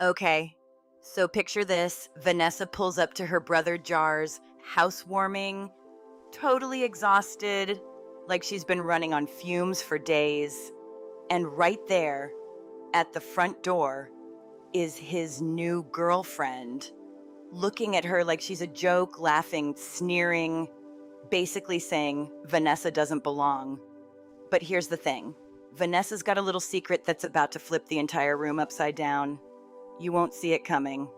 Okay, so picture this. Vanessa pulls up to her brother Jar's housewarming, totally exhausted, like she's been running on fumes for days. And right there at the front door is his new girlfriend, looking at her like she's a joke, laughing, sneering, basically saying Vanessa doesn't belong. But here's the thing, Vanessa's got a little secret that's about to flip the entire room upside down. You won't see it coming.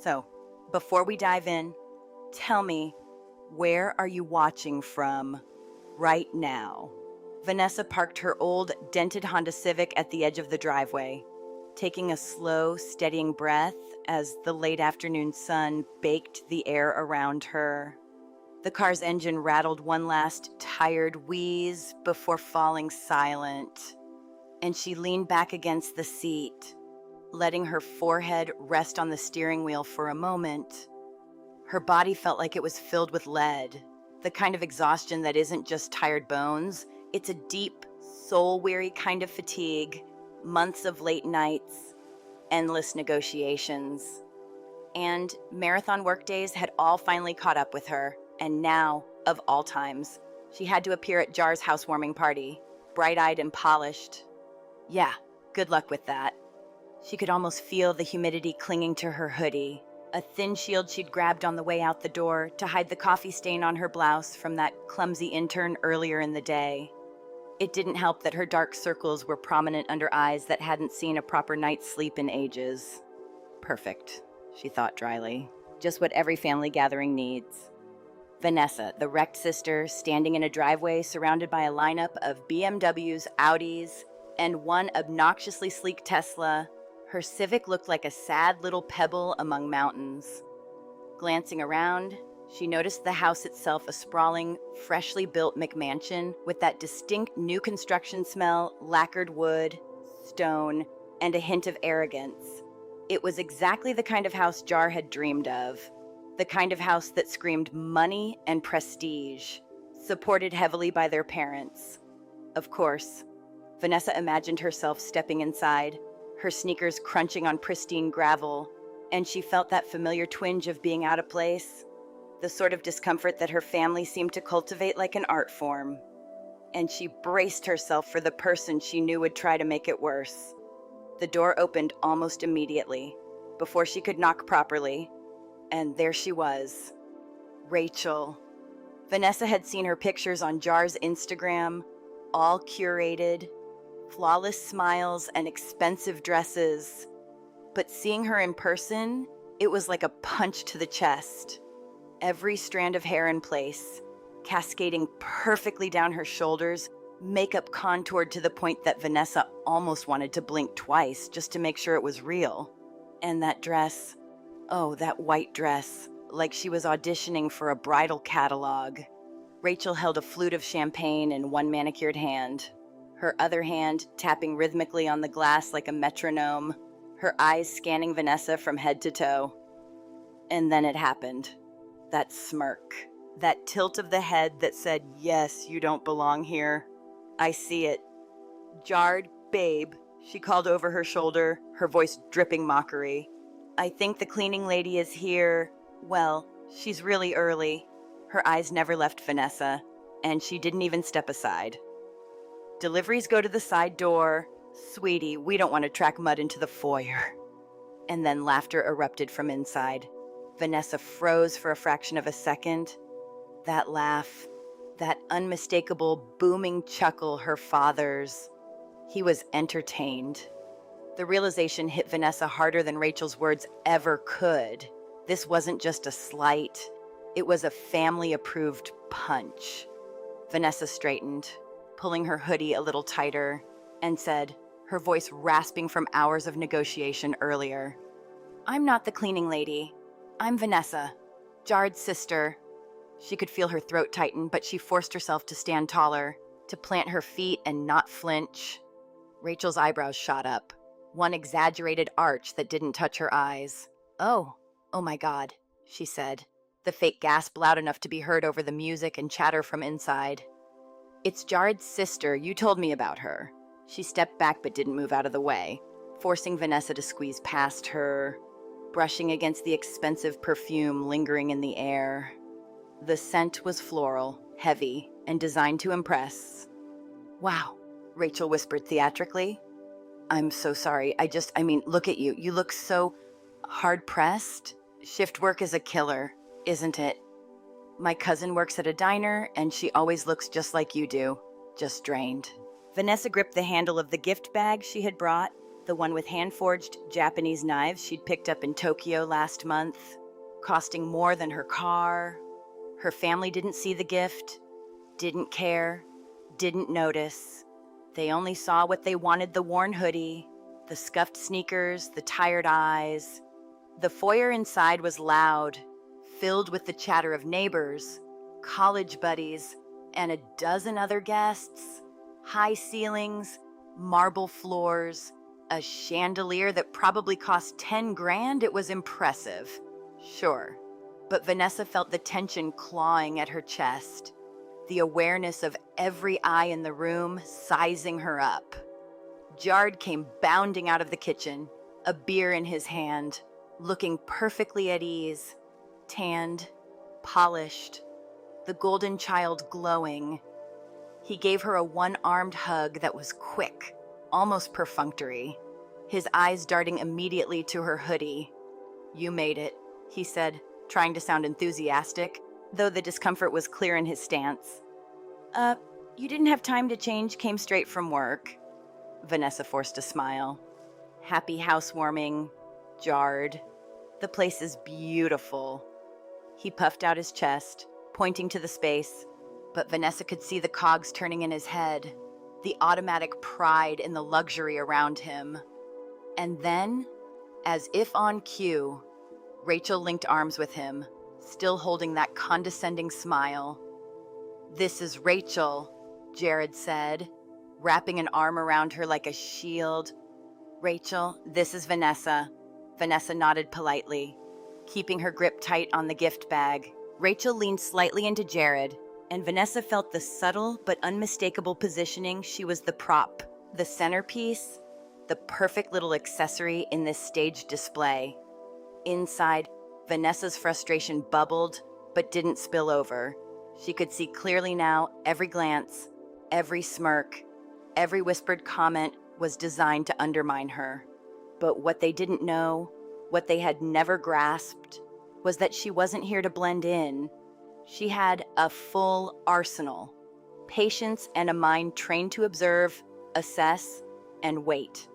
So, before we dive in, tell me, where are you watching from right now? Vanessa parked her old, dented Honda Civic at the edge of the driveway, taking a slow, steadying breath as the late afternoon sun baked the air around her. The car's engine rattled one last tired wheeze before falling silent, and she leaned back against the seat, letting her forehead rest on the steering wheel for a moment. Her body felt like it was filled with lead, the kind of exhaustion that isn't just tired bones, it's a deep, soul-weary kind of fatigue, months of late nights, endless negotiations. And marathon workdays had all finally caught up with her, and now, of all times, she had to appear at Jar's housewarming party, bright-eyed and polished. Yeah, good luck with that. She could almost feel the humidity clinging to her hoodie, a thin shield she'd grabbed on the way out the door to hide the coffee stain on her blouse from that clumsy intern earlier in the day. It didn't help that her dark circles were prominent under eyes that hadn't seen a proper night's sleep in ages. Perfect, she thought dryly. Just what every family gathering needs. Vanessa, the wrecked sister, standing in a driveway surrounded by a lineup of BMWs, Audis, and one obnoxiously sleek Tesla. Her Civic looked like a sad little pebble among mountains. Glancing around, she noticed the house itself a sprawling, freshly built McMansion with that distinct new construction smell, lacquered wood, stone, and a hint of arrogance. It was exactly the kind of house Jar had dreamed of. The kind of house that screamed money and prestige, supported heavily by their parents. Of course, Vanessa imagined herself stepping inside, her sneakers crunching on pristine gravel, and she felt that familiar twinge of being out of place, the sort of discomfort that her family seemed to cultivate like an art form. And she braced herself for the person she knew would try to make it worse. The door opened almost immediately, before she could knock properly, and there she was, Rachel. Vanessa had seen her pictures on Jar's Instagram, all curated, flawless smiles and expensive dresses. But seeing her in person, it was like a punch to the chest. Every strand of hair in place, cascading perfectly down her shoulders, makeup contoured to the point that Vanessa almost wanted to blink twice just to make sure it was real. And that dress, oh, that white dress, like she was auditioning for a bridal catalog. Rachel held a flute of champagne in one manicured hand, her other hand tapping rhythmically on the glass like a metronome, her eyes scanning Vanessa from head to toe. And then it happened. That smirk, that tilt of the head that said, "Yes, you don't belong here. I see it." "Jarred, babe," she called over her shoulder, her voice dripping mockery. "I think the cleaning lady is here. Well, she's really early." Her eyes never left Vanessa, and she didn't even step aside. "Deliveries go to the side door. Sweetie, we don't want to track mud into the foyer." And then laughter erupted from inside. Vanessa froze for a fraction of a second. That laugh, that unmistakable booming chuckle her father's. He was entertained. The realization hit Vanessa harder than Rachel's words ever could. This wasn't just a slight. It was a family-approved punch. Vanessa straightened, pulling her hoodie a little tighter, and said, her voice rasping from hours of negotiation earlier, "I'm not the cleaning lady. I'm Vanessa, Jared's sister." She could feel her throat tighten, but she forced herself to stand taller, to plant her feet and not flinch. Rachel's eyebrows shot up, one exaggerated arch that didn't touch her eyes. Oh my God," she said, the fake gasp loud enough to be heard over the music and chatter from inside. "It's Jared's sister. You told me about her." She stepped back but didn't move out of the way. forcing Vanessa to squeeze past her, brushing against the expensive perfume lingering in the air. The scent was floral, heavy, and designed to impress. "Wow," Rachel whispered theatrically. "I'm so sorry. Look at you. You look so hard-pressed. Shift work is a killer, isn't it? My cousin works at a diner, and she always looks just like you do, just drained." Vanessa gripped the handle of the gift bag she had brought, the one with hand-forged Japanese knives she'd picked up in Tokyo last month, costing more than her car. Her family didn't see the gift, didn't care, didn't notice. They only saw what they wanted: the worn hoodie, the scuffed sneakers, the tired eyes. The foyer inside was loud, filled with the chatter of neighbors, college buddies, and a dozen other guests. High ceilings, marble floors, a chandelier that probably cost 10 grand. It was impressive, sure. But Vanessa felt the tension clawing at her chest, the awareness of every eye in the room sizing her up. Jared came bounding out of the kitchen, a beer in his hand, looking perfectly at ease, tanned, polished, the golden child glowing. He gave her a one-armed hug that was quick, almost perfunctory, his eyes darting immediately to her hoodie. "You made it," he said, trying to sound enthusiastic, though the discomfort was clear in his stance. You didn't have time to change, came straight from work." Vanessa forced a smile. "Happy housewarming, Jared. The place is beautiful." He puffed out his chest, pointing to the space, but Vanessa could see the cogs turning in his head, the automatic pride in the luxury around him. And then, as if on cue, Rachel linked arms with him, still holding that condescending smile. "This is Rachel," Jared said, wrapping an arm around her like a shield. "Rachel, this is Vanessa." Vanessa nodded politely, keeping her grip tight on the gift bag. Rachel leaned slightly into Jared, and Vanessa felt the subtle but unmistakable positioning. She was the prop, the centerpiece, the perfect little accessory in this staged display. Inside, Vanessa's frustration bubbled, but didn't spill over. She could see clearly now. Every glance, every smirk, every whispered comment was designed to undermine her. But what they didn't know, what they had never grasped, was that she wasn't here to blend in. She had a full arsenal, patience and a mind trained to observe, assess, and wait.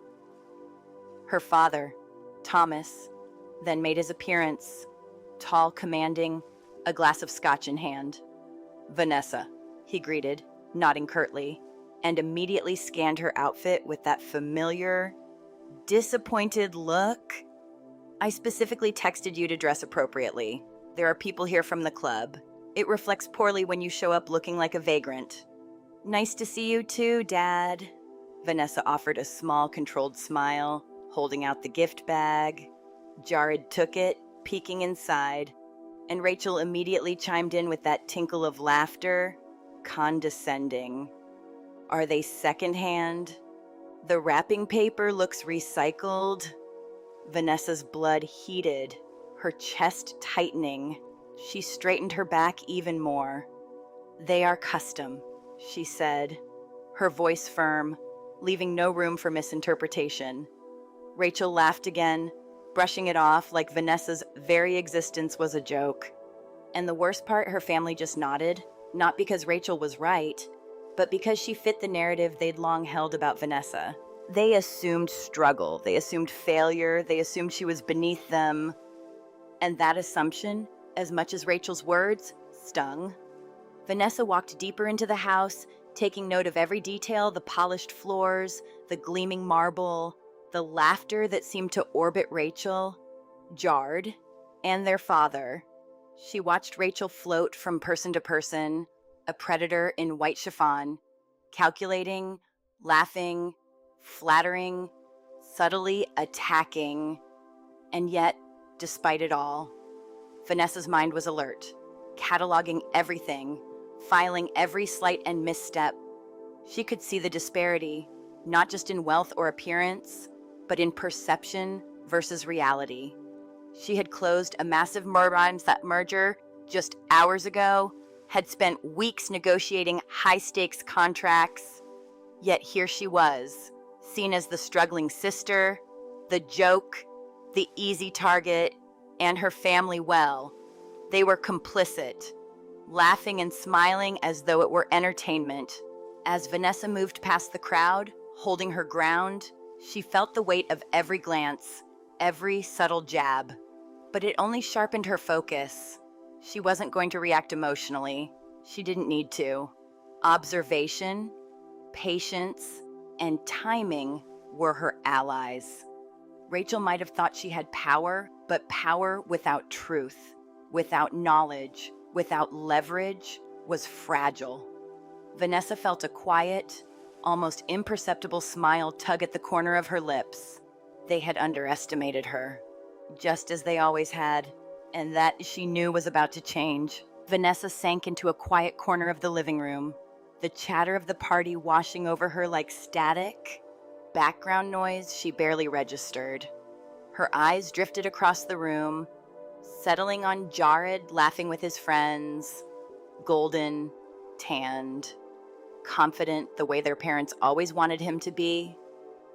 Her father, Thomas, then made his appearance, tall, commanding, a glass of scotch in hand. "Vanessa," he greeted, nodding curtly, and immediately scanned her outfit with that familiar, disappointed look. "I specifically texted you to dress appropriately. There are people here from the club. It reflects poorly when you show up looking like a vagrant." "Nice to see you too, Dad." Vanessa offered a small, controlled smile, holding out the gift bag. Jared took it, peeking inside, and Rachel immediately chimed in with that tinkle of laughter, condescending. "Are they secondhand? The wrapping paper looks recycled." Vanessa's blood heated, her chest tightening. She straightened her back even more. "They are custom," she said, her voice firm, leaving no room for misinterpretation. Rachel laughed again, brushing it off like Vanessa's very existence was a joke. And the worst part, her family just nodded, not because Rachel was right, but because she fit the narrative they'd long held about Vanessa. They assumed struggle, they assumed failure, they assumed she was beneath them. And that assumption, as much as Rachel's words, stung. Vanessa walked deeper into the house, taking note of every detail: the polished floors, the gleaming marble, the laughter that seemed to orbit Rachel, Jared, and their father. She watched Rachel float from person to person, a predator in white chiffon, calculating, laughing, flattering, subtly attacking. And yet, despite it all, Vanessa's mind was alert, cataloging everything, filing every slight and misstep. She could see the disparity, not just in wealth or appearance, but in perception versus reality. She had closed a massive merger just hours ago, had spent weeks negotiating high-stakes contracts, yet here she was, seen as the struggling sister, the joke, the easy target, and her family, well, they were complicit, laughing and smiling as though it were entertainment. As Vanessa moved past the crowd, holding her ground, she felt the weight of every glance, every subtle jab. But it only sharpened her focus. She wasn't going to react emotionally. She didn't need to. Observation, patience, and timing were her allies. Rachel might have thought she had power, but power without truth, without knowledge, without leverage, was fragile. Vanessa felt a quiet, almost imperceptible smile tug at the corner of her lips. They had underestimated her, just as they always had, and that she knew was about to change. Vanessa sank into a quiet corner of the living room, the chatter of the party washing over her like static, background noise she barely registered. Her eyes drifted across the room, settling on Jared laughing with his friends, golden, tanned, confident the way their parents always wanted him to be,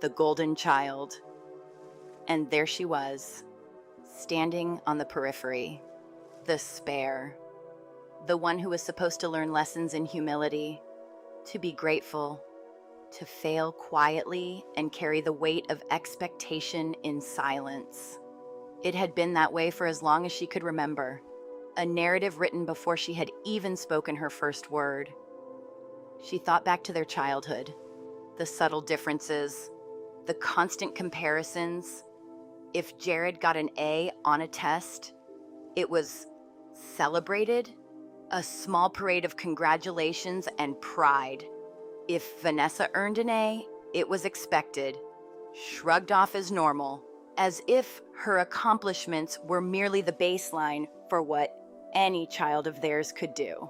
the golden child. And there she was, standing on the periphery, the spare, the one who was supposed to learn lessons in humility, to be grateful, to fail quietly and carry the weight of expectation in silence. It had been that way for as long as she could remember, a narrative written before she had even spoken her first word. She thought back to their childhood, the subtle differences, the constant comparisons. If Jared got an A on a test, it was celebrated, a small parade of congratulations and pride. If Vanessa earned an A, it was expected, shrugged off as normal, as if her accomplishments were merely the baseline for what any child of theirs could do.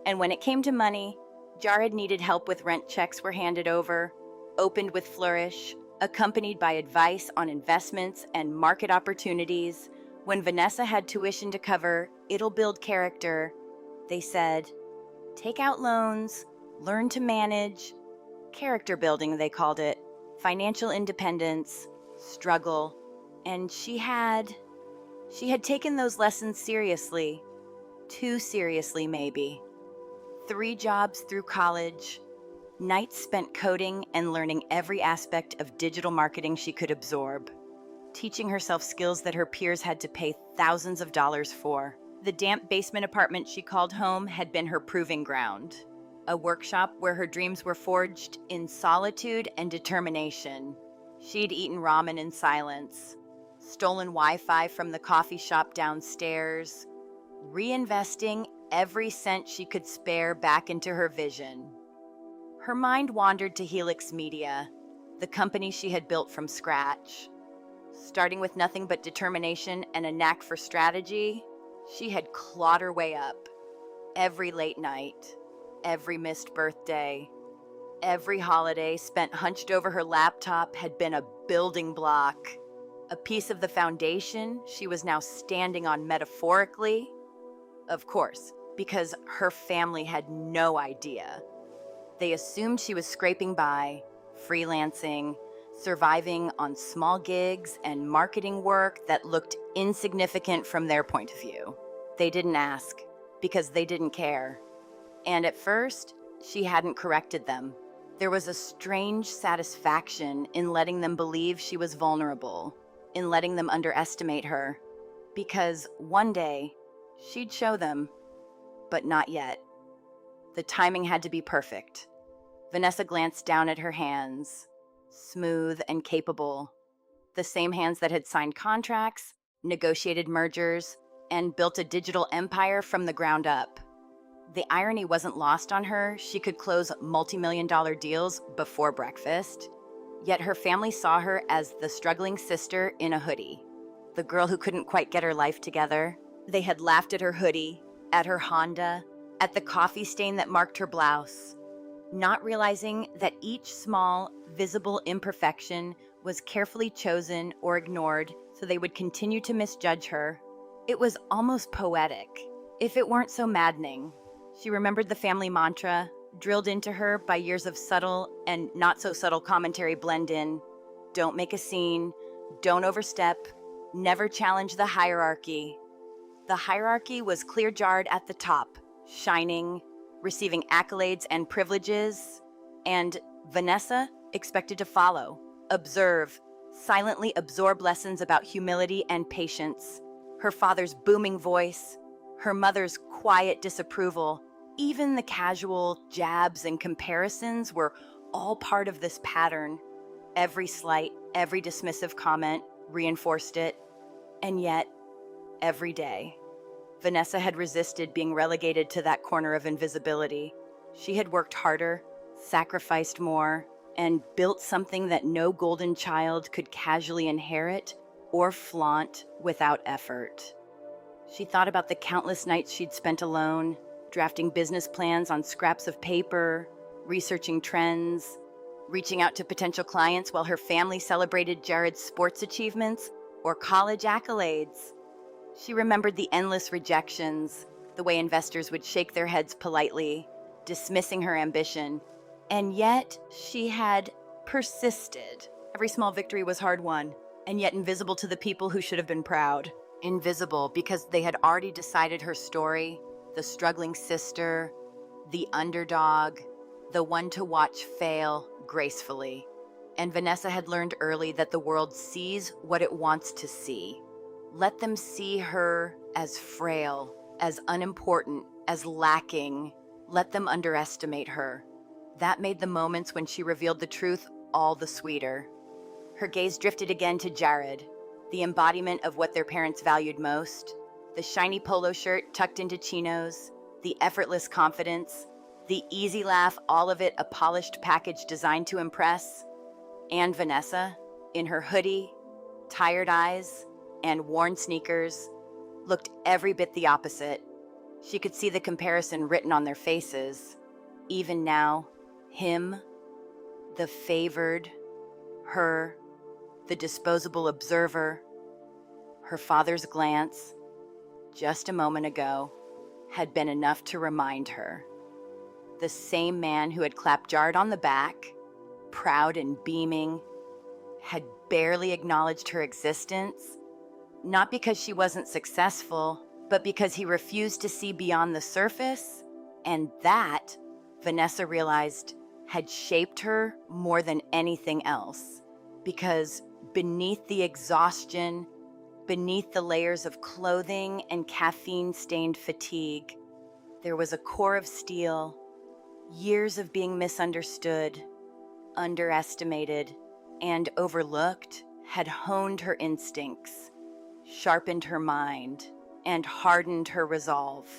And when it came to money, Jared needed help with rent checks were handed over, opened with flourish, accompanied by advice on investments and market opportunities. When Vanessa had tuition to cover, it'll build character, they said, take out loans, learn to manage, character building they called it, financial independence, struggle, and she had taken those lessons seriously, too seriously maybe. 3 jobs through college, nights spent coding and learning every aspect of digital marketing she could absorb, teaching herself skills that her peers had to pay thousands of dollars for. The damp basement apartment she called home had been her proving ground, a workshop where her dreams were forged in solitude and determination. She'd eaten ramen in silence, stolen Wi-Fi from the coffee shop downstairs, reinvesting every cent she could spare back into her vision. Her mind wandered to Helix Media, the company she had built from scratch. Starting with nothing but determination and a knack for strategy, she had clawed her way up. Every late night, every missed birthday, every holiday spent hunched over her laptop had been a building block, a piece of the foundation she was now standing on metaphorically. Of course, because her family had no idea. They assumed she was scraping by, freelancing, surviving on small gigs and marketing work that looked insignificant from their point of view. They didn't ask, because they didn't care. And at first, she hadn't corrected them. There was a strange satisfaction in letting them believe she was vulnerable, in letting them underestimate her, because one day, she'd show them, but not yet. The timing had to be perfect. Vanessa glanced down at her hands, smooth and capable, the same hands that had signed contracts, negotiated mergers, and built a digital empire from the ground up. The irony wasn't lost on her. She could close multi-million-dollar deals before breakfast, yet her family saw her as the struggling sister in a hoodie, the girl who couldn't quite get her life together. They had laughed at her hoodie, at her Honda, at the coffee stain that marked her blouse, not realizing that each small, visible imperfection was carefully chosen or ignored so they would continue to misjudge her. It was almost poetic, if it weren't so maddening. She remembered the family mantra, drilled into her by years of subtle and not so subtle commentary blend in. Don't make a scene, don't overstep, never challenge the hierarchy. The hierarchy was clear-jarred at the top, shining, receiving accolades and privileges, and Vanessa expected to follow, observe, silently absorb lessons about humility and patience. Her father's booming voice, her mother's quiet disapproval, even the casual jabs and comparisons were all part of this pattern. Every slight, every dismissive comment reinforced it, and yet, every day, Vanessa had resisted being relegated to that corner of invisibility. She had worked harder, sacrificed more, and built something that no golden child could casually inherit or flaunt without effort. She thought about the countless nights she'd spent alone, drafting business plans on scraps of paper, researching trends, reaching out to potential clients while her family celebrated Jared's sports achievements or college accolades. She remembered the endless rejections, the way investors would shake their heads politely, dismissing her ambition. And yet, she had persisted. Every small victory was hard won, and yet invisible to the people who should have been proud. Invisible because they had already decided her story, the struggling sister, the underdog, the one to watch fail gracefully. And Vanessa had learned early that the world sees what it wants to see. Let them see her as frail, as unimportant, as lacking. Let them underestimate her. That made the moments when she revealed the truth all the sweeter. Her gaze drifted again to Jared, the embodiment of what their parents valued most. The shiny polo shirt tucked into chinos, the effortless confidence, the easy laugh, all of it a polished package designed to impress. And Vanessa, in her hoodie, tired eyes, and worn sneakers, looked every bit the opposite. She could see the comparison written on their faces. Even now, him, the favored, her, the disposable observer. Her father's glance, just a moment ago, had been enough to remind her. The same man who had clapped Jared on the back, proud and beaming, had barely acknowledged her existence, not because she wasn't successful, but because he refused to see beyond the surface, and that, Vanessa realized, had shaped her more than anything else. Because beneath the exhaustion, beneath the layers of clothing and caffeine-stained fatigue, there was a core of steel. Years of being misunderstood, underestimated, and overlooked had honed her instincts, sharpened her mind, and hardened her resolve.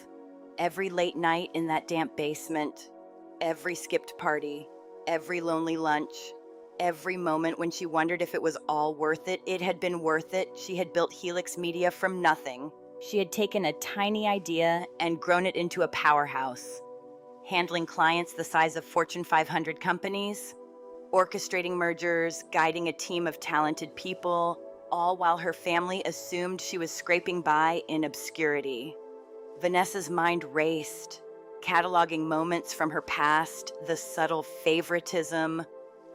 Every late night in that damp basement, every skipped party, every lonely lunch, every moment when she wondered if it was all worth it, it had been worth it. She had built Helix Media from nothing. She had taken a tiny idea and grown it into a powerhouse, handling clients the size of Fortune 500 companies, orchestrating mergers, guiding a team of talented people, all while her family assumed she was scraping by in obscurity. Vanessa's mind raced, cataloging moments from her past, the subtle favoritism,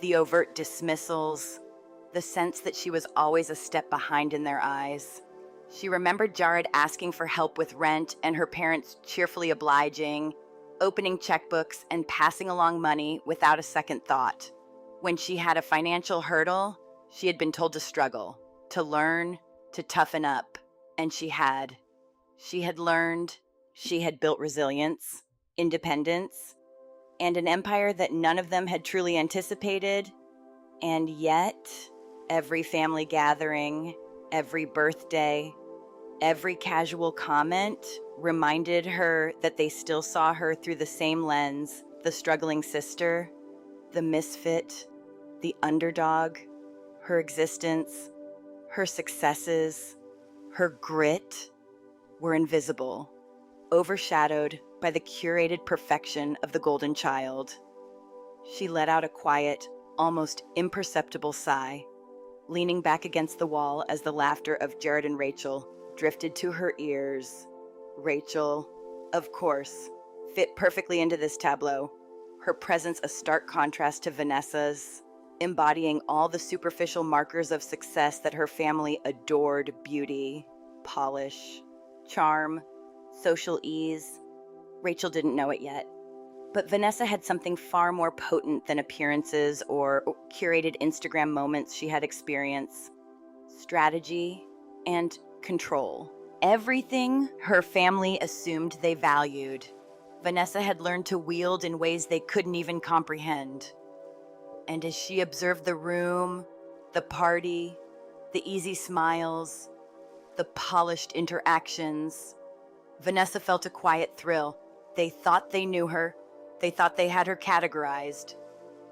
the overt dismissals, the sense that she was always a step behind in their eyes. She remembered Jared asking for help with rent and her parents cheerfully obliging, opening checkbooks and passing along money without a second thought. When she had a financial hurdle, she had been told to struggle, to learn, to toughen up, and she had. She had learned, she had built resilience, independence, and an empire that none of them had truly anticipated. And yet, every family gathering, every birthday, every casual comment reminded her that they still saw her through the same lens, the struggling sister, the misfit, the underdog. Her existence, her successes, her grit were invisible, overshadowed by the curated perfection of the golden child. She let out a quiet, almost imperceptible sigh. leaning back against the wall as the laughter of Jared and Rachel drifted to her ears. Rachel, of course, fit perfectly into this tableau, her presence a stark contrast to Vanessa's, embodying all the superficial markers of success that her family adored: beauty, polish, charm, social ease. Rachel didn't know it yet, but Vanessa had something far more potent than appearances or curated Instagram moments she had experienced: strategy and control. Everything her family assumed they valued, Vanessa had learned to wield in ways they couldn't even comprehend. And as she observed the room, the party, the easy smiles, the polished interactions, Vanessa felt a quiet thrill. They thought they knew her. They thought they had her categorized.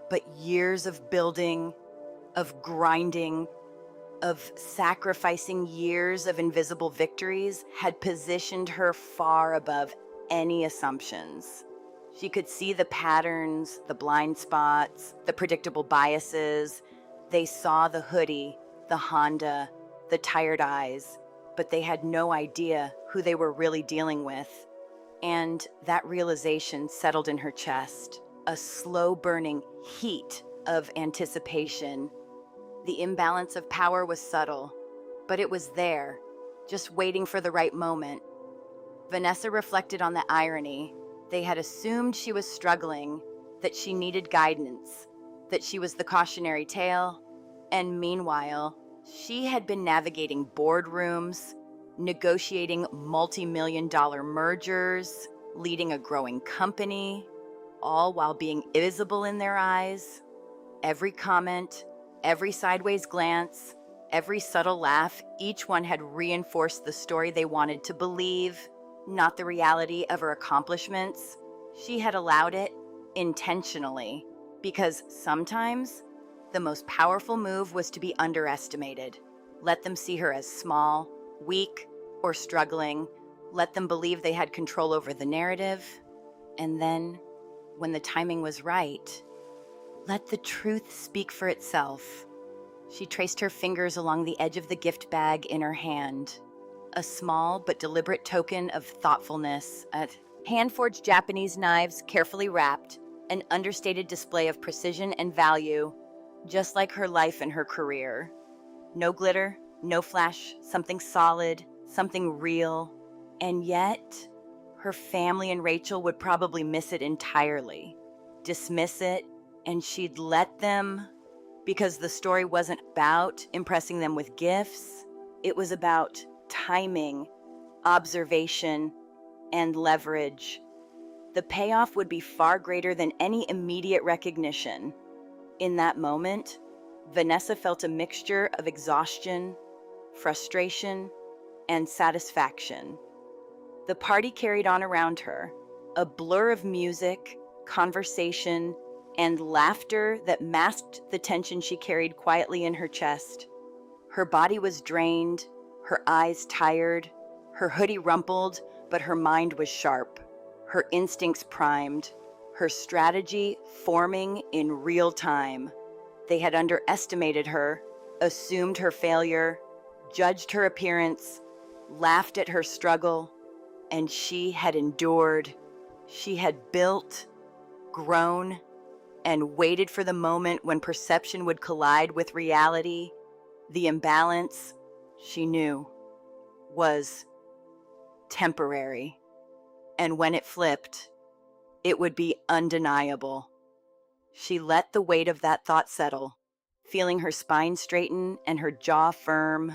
But years of building, of grinding, of sacrificing years of invisible victories had positioned her far above any assumptions. She could see the patterns, the blind spots, the predictable biases. They saw the hoodie, the Honda, the tired eyes, but they had no idea who they were really dealing with. And that realization settled in her chest, a slow-burning heat of anticipation. The imbalance of power was subtle, but it was there, just waiting for the right moment. Vanessa reflected on the irony. They had assumed she was struggling, that she needed guidance, that she was the cautionary tale, and meanwhile, she had been navigating boardrooms, negotiating multi-million-dollar mergers, leading a growing company, all while being invisible in their eyes. Every comment, every sideways glance, every subtle laugh, each one had reinforced the story they wanted to believe, not the reality of her accomplishments. She had allowed it intentionally, because sometimes the most powerful move was to be underestimated. Let them see her as small, weak, or struggling. Let them believe they had control over the narrative. And then, when the timing was right, let the truth speak for itself. She traced her fingers along the edge of the gift bag in her hand, a small but deliberate token of thoughtfulness. Hand-forged Japanese knives carefully wrapped, an understated display of precision and value, just like her life and her career. No glitter, no flash, something solid, something real. And yet, her family and Rachel would probably miss it entirely, dismiss it, and she'd let them, because the story wasn't about impressing them with gifts. It was about timing, observation, and leverage. The payoff would be far greater than any immediate recognition. In that moment, Vanessa felt a mixture of exhaustion, frustration, and satisfaction. The party carried on around her, a blur of music, conversation, and laughter that masked the tension she carried quietly in her chest. Her body was drained, her eyes tired, her hoodie rumpled, but her mind was sharp, her instincts primed, her strategy forming in real time. They had underestimated her, assumed her failure, judged her appearance, laughed at her struggle, and she had endured. She had built, grown, and waited for the moment when perception would collide with reality. The imbalance, she knew, was temporary. And when it flipped, it would be undeniable. She let the weight of that thought settle, feeling her spine straighten and her jaw firm.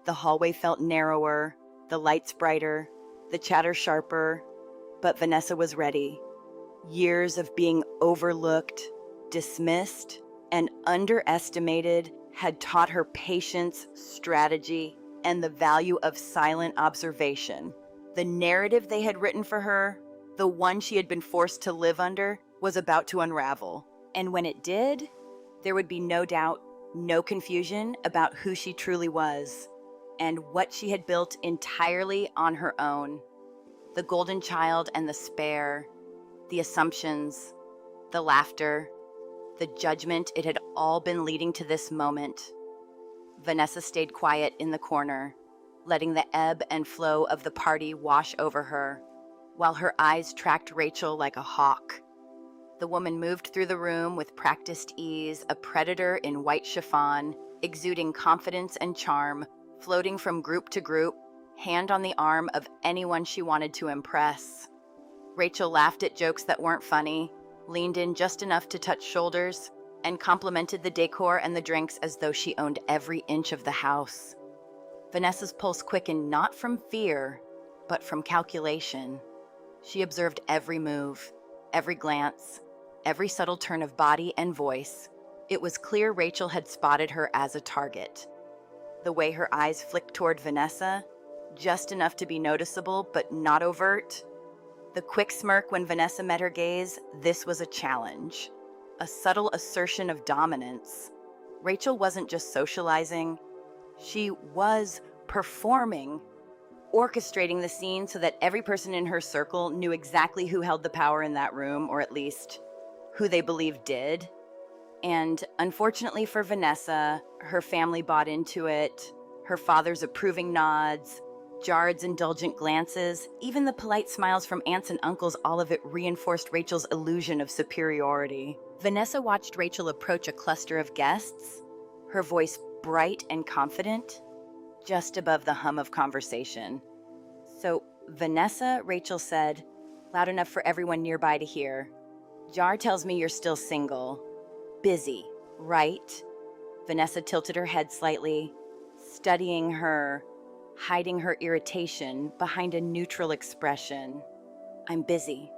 The hallway felt narrower, the lights brighter, the chatter sharper, but Vanessa was ready. Years of being overlooked, dismissed, and underestimated had taught her patience, strategy, and the value of silent observation. The narrative they had written for her, the one she had been forced to live under, was about to unravel. And when it did, there would be no doubt, no confusion about who she truly was and what she had built entirely on her own. The golden child and the spare, the assumptions, the laughter, the judgment, it had all been leading to this moment. Vanessa stayed quiet in the corner, letting the ebb and flow of the party wash over her, while her eyes tracked Rachel like a hawk. The woman moved through the room with practiced ease, a predator in white chiffon, exuding confidence and charm, floating from group to group, hand on the arm of anyone she wanted to impress. Rachel laughed at jokes that weren't funny, leaned in just enough to touch shoulders, and complimented the decor and the drinks as though she owned every inch of the house. Vanessa's pulse quickened not from fear, but from calculation. She observed every move, every glance, every subtle turn of body and voice. It was clear Rachel had spotted her as a target. The way her eyes flicked toward Vanessa, just enough to be noticeable but not overt. The quick smirk when Vanessa met her gaze, this was a challenge. A subtle assertion of dominance. Rachel wasn't just socializing, she was performing, orchestrating the scene so that every person in her circle knew exactly who held the power in that room, or at least who they believed did. And unfortunately for Vanessa, her family bought into it. Her father's approving nods, Jared's indulgent glances, even the polite smiles from aunts and uncles, all of it reinforced Rachel's illusion of superiority. Vanessa watched Rachel approach a cluster of guests, her voice bright and confident, just above the hum of conversation. "So, Vanessa," Rachel said, loud enough for everyone nearby to hear, "Jar tells me you're still single. Busy, right?" Vanessa tilted her head slightly, studying her, hiding her irritation behind a neutral expression. "I'm busy,"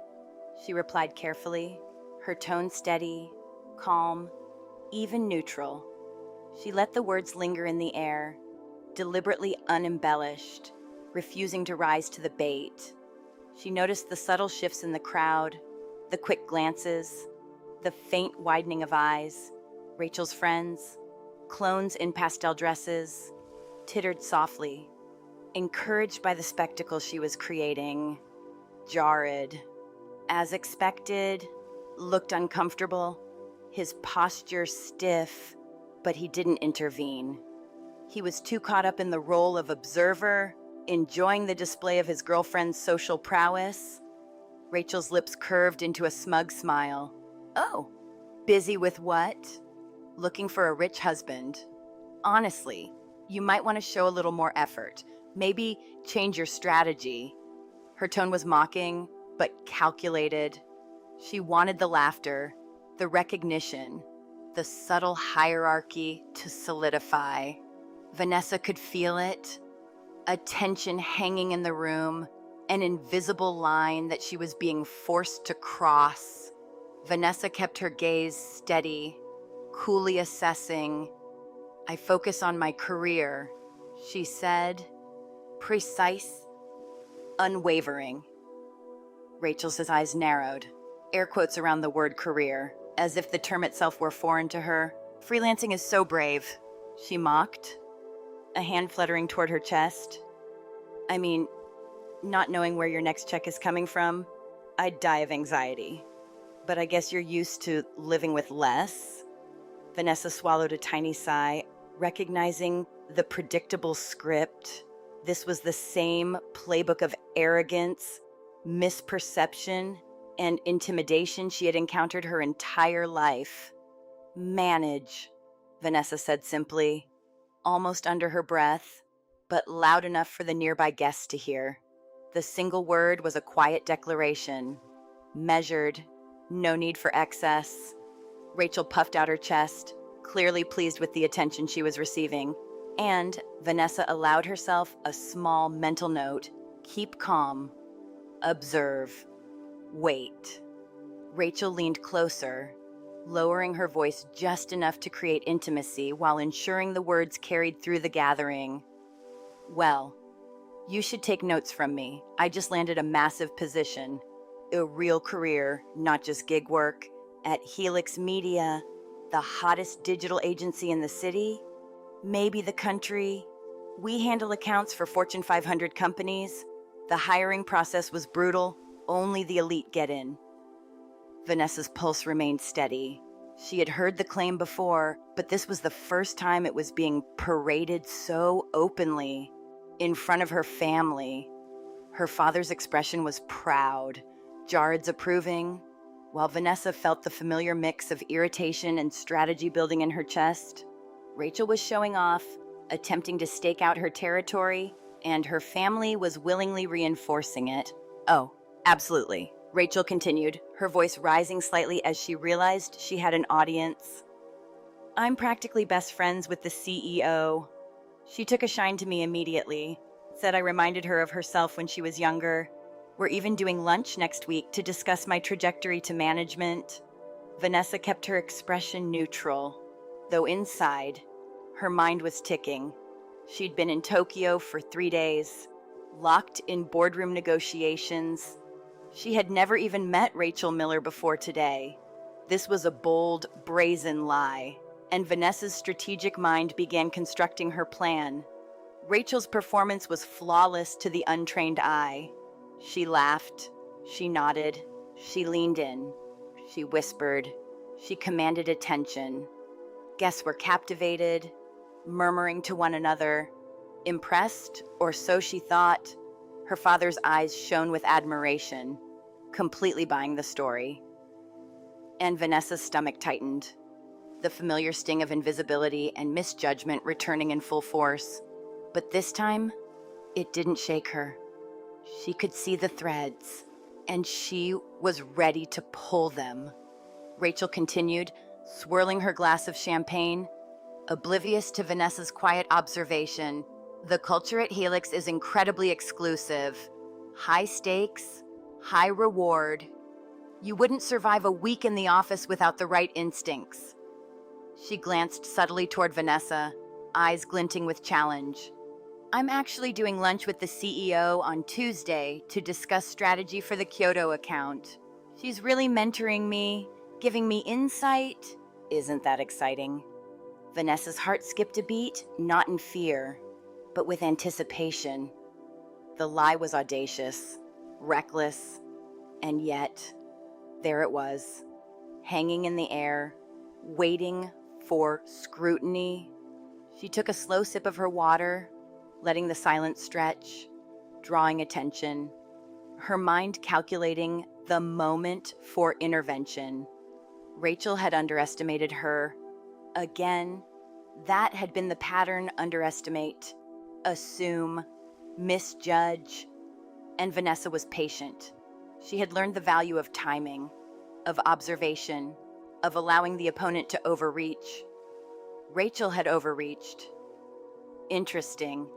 she replied carefully, her tone steady, calm, even neutral. She let the words linger in the air, deliberately unembellished, refusing to rise to the bait. She noticed the subtle shifts in the crowd, the quick glances, the faint widening of eyes. Rachel's friends, clones in pastel dresses, tittered softly, encouraged by the spectacle she was creating. Jared, as expected, looked uncomfortable, his posture stiff, but he didn't intervene. He was too caught up in the role of observer, enjoying the display of his girlfriend's social prowess. Rachel's lips curved into a smug smile. "Oh, busy with what?" "Looking for a rich husband. Honestly, you might want to show a little more effort. Maybe change your strategy." Her tone was mocking, but calculated. She wanted the laughter, the recognition, the subtle hierarchy to solidify. Vanessa could feel it, a tension hanging in the room, an invisible line that she was being forced to cross. Vanessa kept her gaze steady, coolly assessing. "I focus on my career," she said, precise, unwavering. Rachel's eyes narrowed, air quotes around the word career, as if the term itself were foreign to her. "Freelancing is so brave," she mocked, a hand fluttering toward her chest. "I mean, not knowing where your next check is coming from, I'd die of anxiety. But I guess you're used to living with less." Vanessa swallowed a tiny sigh, recognizing the predictable script. This was the same playbook of arrogance, misperception, and intimidation she had encountered her entire life. "Manage," Vanessa said simply, almost under her breath, but loud enough for the nearby guests to hear. The single word was a quiet declaration. Measured, no need for excess. Rachel puffed out her chest, clearly pleased with the attention she was receiving, and Vanessa allowed herself a small mental note: keep calm, observe, wait. Rachel leaned closer, lowering her voice just enough to create intimacy while ensuring the words carried through the gathering. "Well, you should take notes from me. I just landed a massive position, a real career, not just gig work, at Helix Media, the hottest digital agency in the city, maybe the country. We handle accounts for Fortune 500 companies. The hiring process was brutal. Only the elite get in." Vanessa's pulse remained steady. She had heard the claim before, but this was the first time it was being paraded so openly in front of her family. Her father's expression was proud, Jared's approving, while Vanessa felt the familiar mix of irritation and strategy building in her chest. Rachel was showing off, attempting to stake out her territory, and her family was willingly reinforcing it. Oh, absolutely, Rachel continued, her voice rising slightly as she realized she had an audience. I'm practically best friends with the CEO. She took a shine to me immediately, said I reminded her of herself when she was younger. We're even doing lunch next week to discuss my trajectory to management. Vanessa kept her expression neutral, though inside, her mind was ticking. She'd been in Tokyo for 3 days, locked in boardroom negotiations. She had never even met Rachel Miller before today. This was a bold, brazen lie, and Vanessa's strategic mind began constructing her plan. Rachel's performance was flawless to the untrained eye. She laughed, she nodded, she leaned in, she whispered, she commanded attention. Guests were captivated, murmuring to one another, impressed, or so she thought. Her father's eyes shone with admiration, completely buying the story. And Vanessa's stomach tightened, the familiar sting of invisibility and misjudgment returning in full force. But this time, it didn't shake her. She could see the threads, and she was ready to pull them. Rachel continued, swirling her glass of champagne, oblivious to Vanessa's quiet observation. The culture at Helix is incredibly exclusive. High stakes, high reward. You wouldn't survive a week in the office without the right instincts. She glanced subtly toward Vanessa, eyes glinting with challenge. I'm actually doing lunch with the CEO on Tuesday to discuss strategy for the Kyoto account. She's really mentoring me, giving me insight. Isn't that exciting? Vanessa's heart skipped a beat, not in fear, but with anticipation. The lie was audacious, reckless, and yet, there it was, hanging in the air, waiting for scrutiny. She took a slow sip of her water, letting the silence stretch, drawing attention, her mind calculating the moment for intervention. Rachel had underestimated her. Again, that had been the pattern: underestimate, assume, misjudge. And Vanessa was patient. She had learned the value of timing, of observation, of allowing the opponent to overreach. Rachel had overreached. Interesting,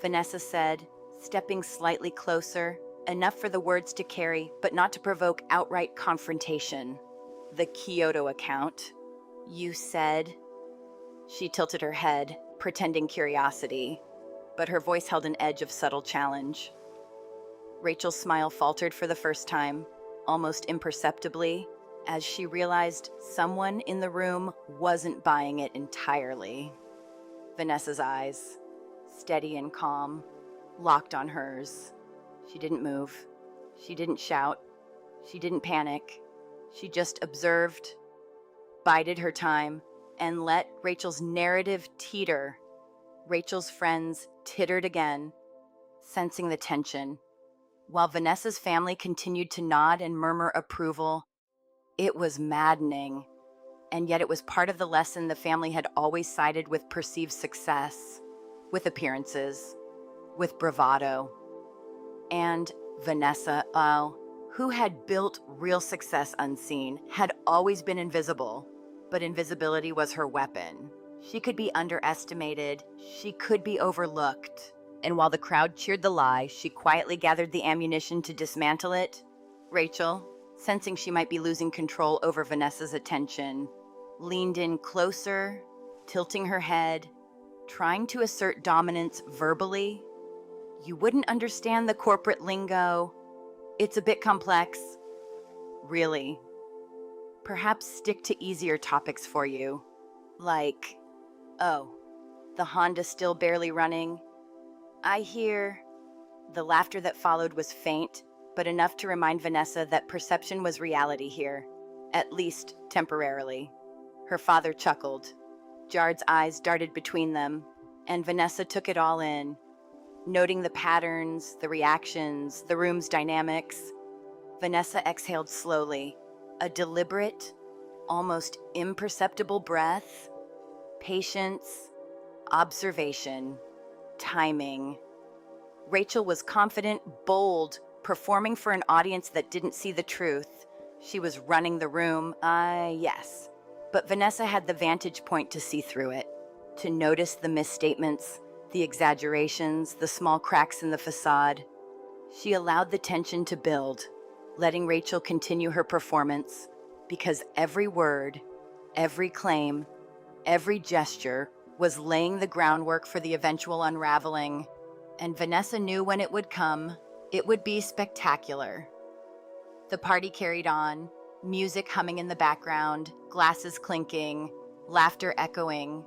Vanessa said, stepping slightly closer, enough for the words to carry, but not to provoke outright confrontation. The Kyoto account, you said? She tilted her head, pretending curiosity, but her voice held an edge of subtle challenge. Rachel's smile faltered for the first time, almost imperceptibly, as she realized someone in the room wasn't buying it entirely. Vanessa's eyes, steady and calm, locked on hers. She didn't move. She didn't shout. She didn't panic. She just observed, bided her time, and let Rachel's narrative teeter. Rachel's friends tittered again, sensing the tension, while Vanessa's family continued to nod and murmur approval. It was maddening, and yet it was part of the lesson the family had always sided with perceived success, with appearances, with bravado. And Vanessa, who had built real success unseen, had always been invisible, but invisibility was her weapon. She could be underestimated, she could be overlooked. And while the crowd cheered the lie, she quietly gathered the ammunition to dismantle it. Rachel, sensing she might be losing control over Vanessa's attention, leaned in closer, tilting her head, trying to assert dominance verbally. You wouldn't understand the corporate lingo. It's a bit complex. Really. Perhaps stick to easier topics for you. Like, oh, the Honda's still barely running. I hear. The laughter that followed was faint, but enough to remind Vanessa that perception was reality here, at least temporarily. Her father chuckled. Jared's eyes darted between them, and Vanessa took it all in, noting the patterns, the reactions, the room's dynamics. Vanessa exhaled slowly, a deliberate, almost imperceptible breath. Patience, observation, timing. Rachel was confident, bold, performing for an audience that didn't see the truth. She was running the room, yes. But Vanessa had the vantage point to see through it, to notice the misstatements, the exaggerations, the small cracks in the facade. She allowed the tension to build, letting Rachel continue her performance, because every word, every claim, every gesture was laying the groundwork for the eventual unraveling. And Vanessa knew when it would come, it would be spectacular. The party carried on, music humming in the background, glasses clinking, laughter echoing.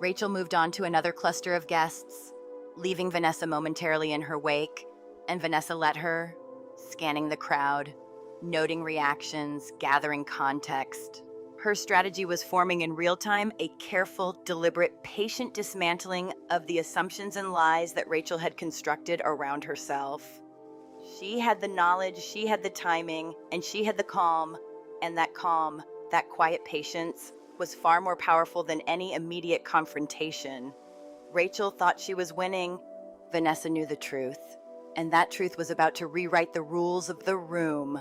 Rachel moved on to another cluster of guests, leaving Vanessa momentarily in her wake, and Vanessa let her, scanning the crowd, noting reactions, gathering context. Her strategy was forming in real time a careful, deliberate, patient dismantling of the assumptions and lies that Rachel had constructed around herself. She had the knowledge, she had the timing, and she had the calm. And that calm, that quiet patience, was far more powerful than any immediate confrontation. Rachel thought she was winning. Vanessa knew the truth, and that truth was about to rewrite the rules of the room.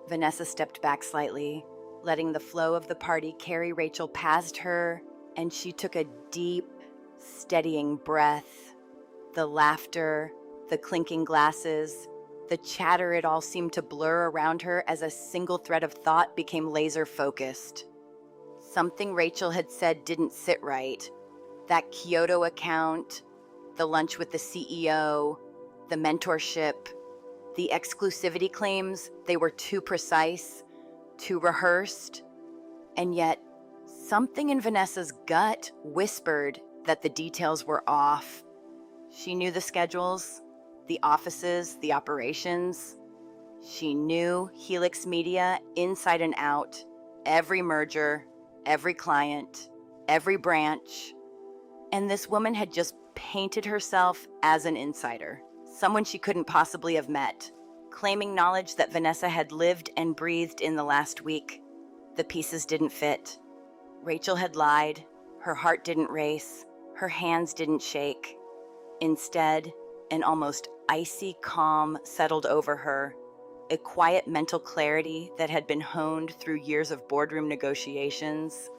Vanessa stepped back slightly, letting the flow of the party carry Rachel past her, and she took a deep, steadying breath. The laughter, the clinking glasses, the chatter, it all seemed to blur around her as a single thread of thought became laser-focused. Something Rachel had said didn't sit right. That Kyoto account, the lunch with the CEO, the mentorship, the exclusivity claims, they were too precise, too rehearsed. And yet, something in Vanessa's gut whispered that the details were off. She knew the schedules, the offices, the operations. She knew Helix Media inside and out, every merger, every client, every branch. And this woman had just painted herself as an insider, someone she couldn't possibly have met, claiming knowledge that Vanessa had lived and breathed in the last week. The pieces didn't fit. Rachel had lied. Her heart didn't race. Her hands didn't shake. Instead, an almost icy calm settled over her, a quiet mental clarity that had been honed through years of boardroom negotiations,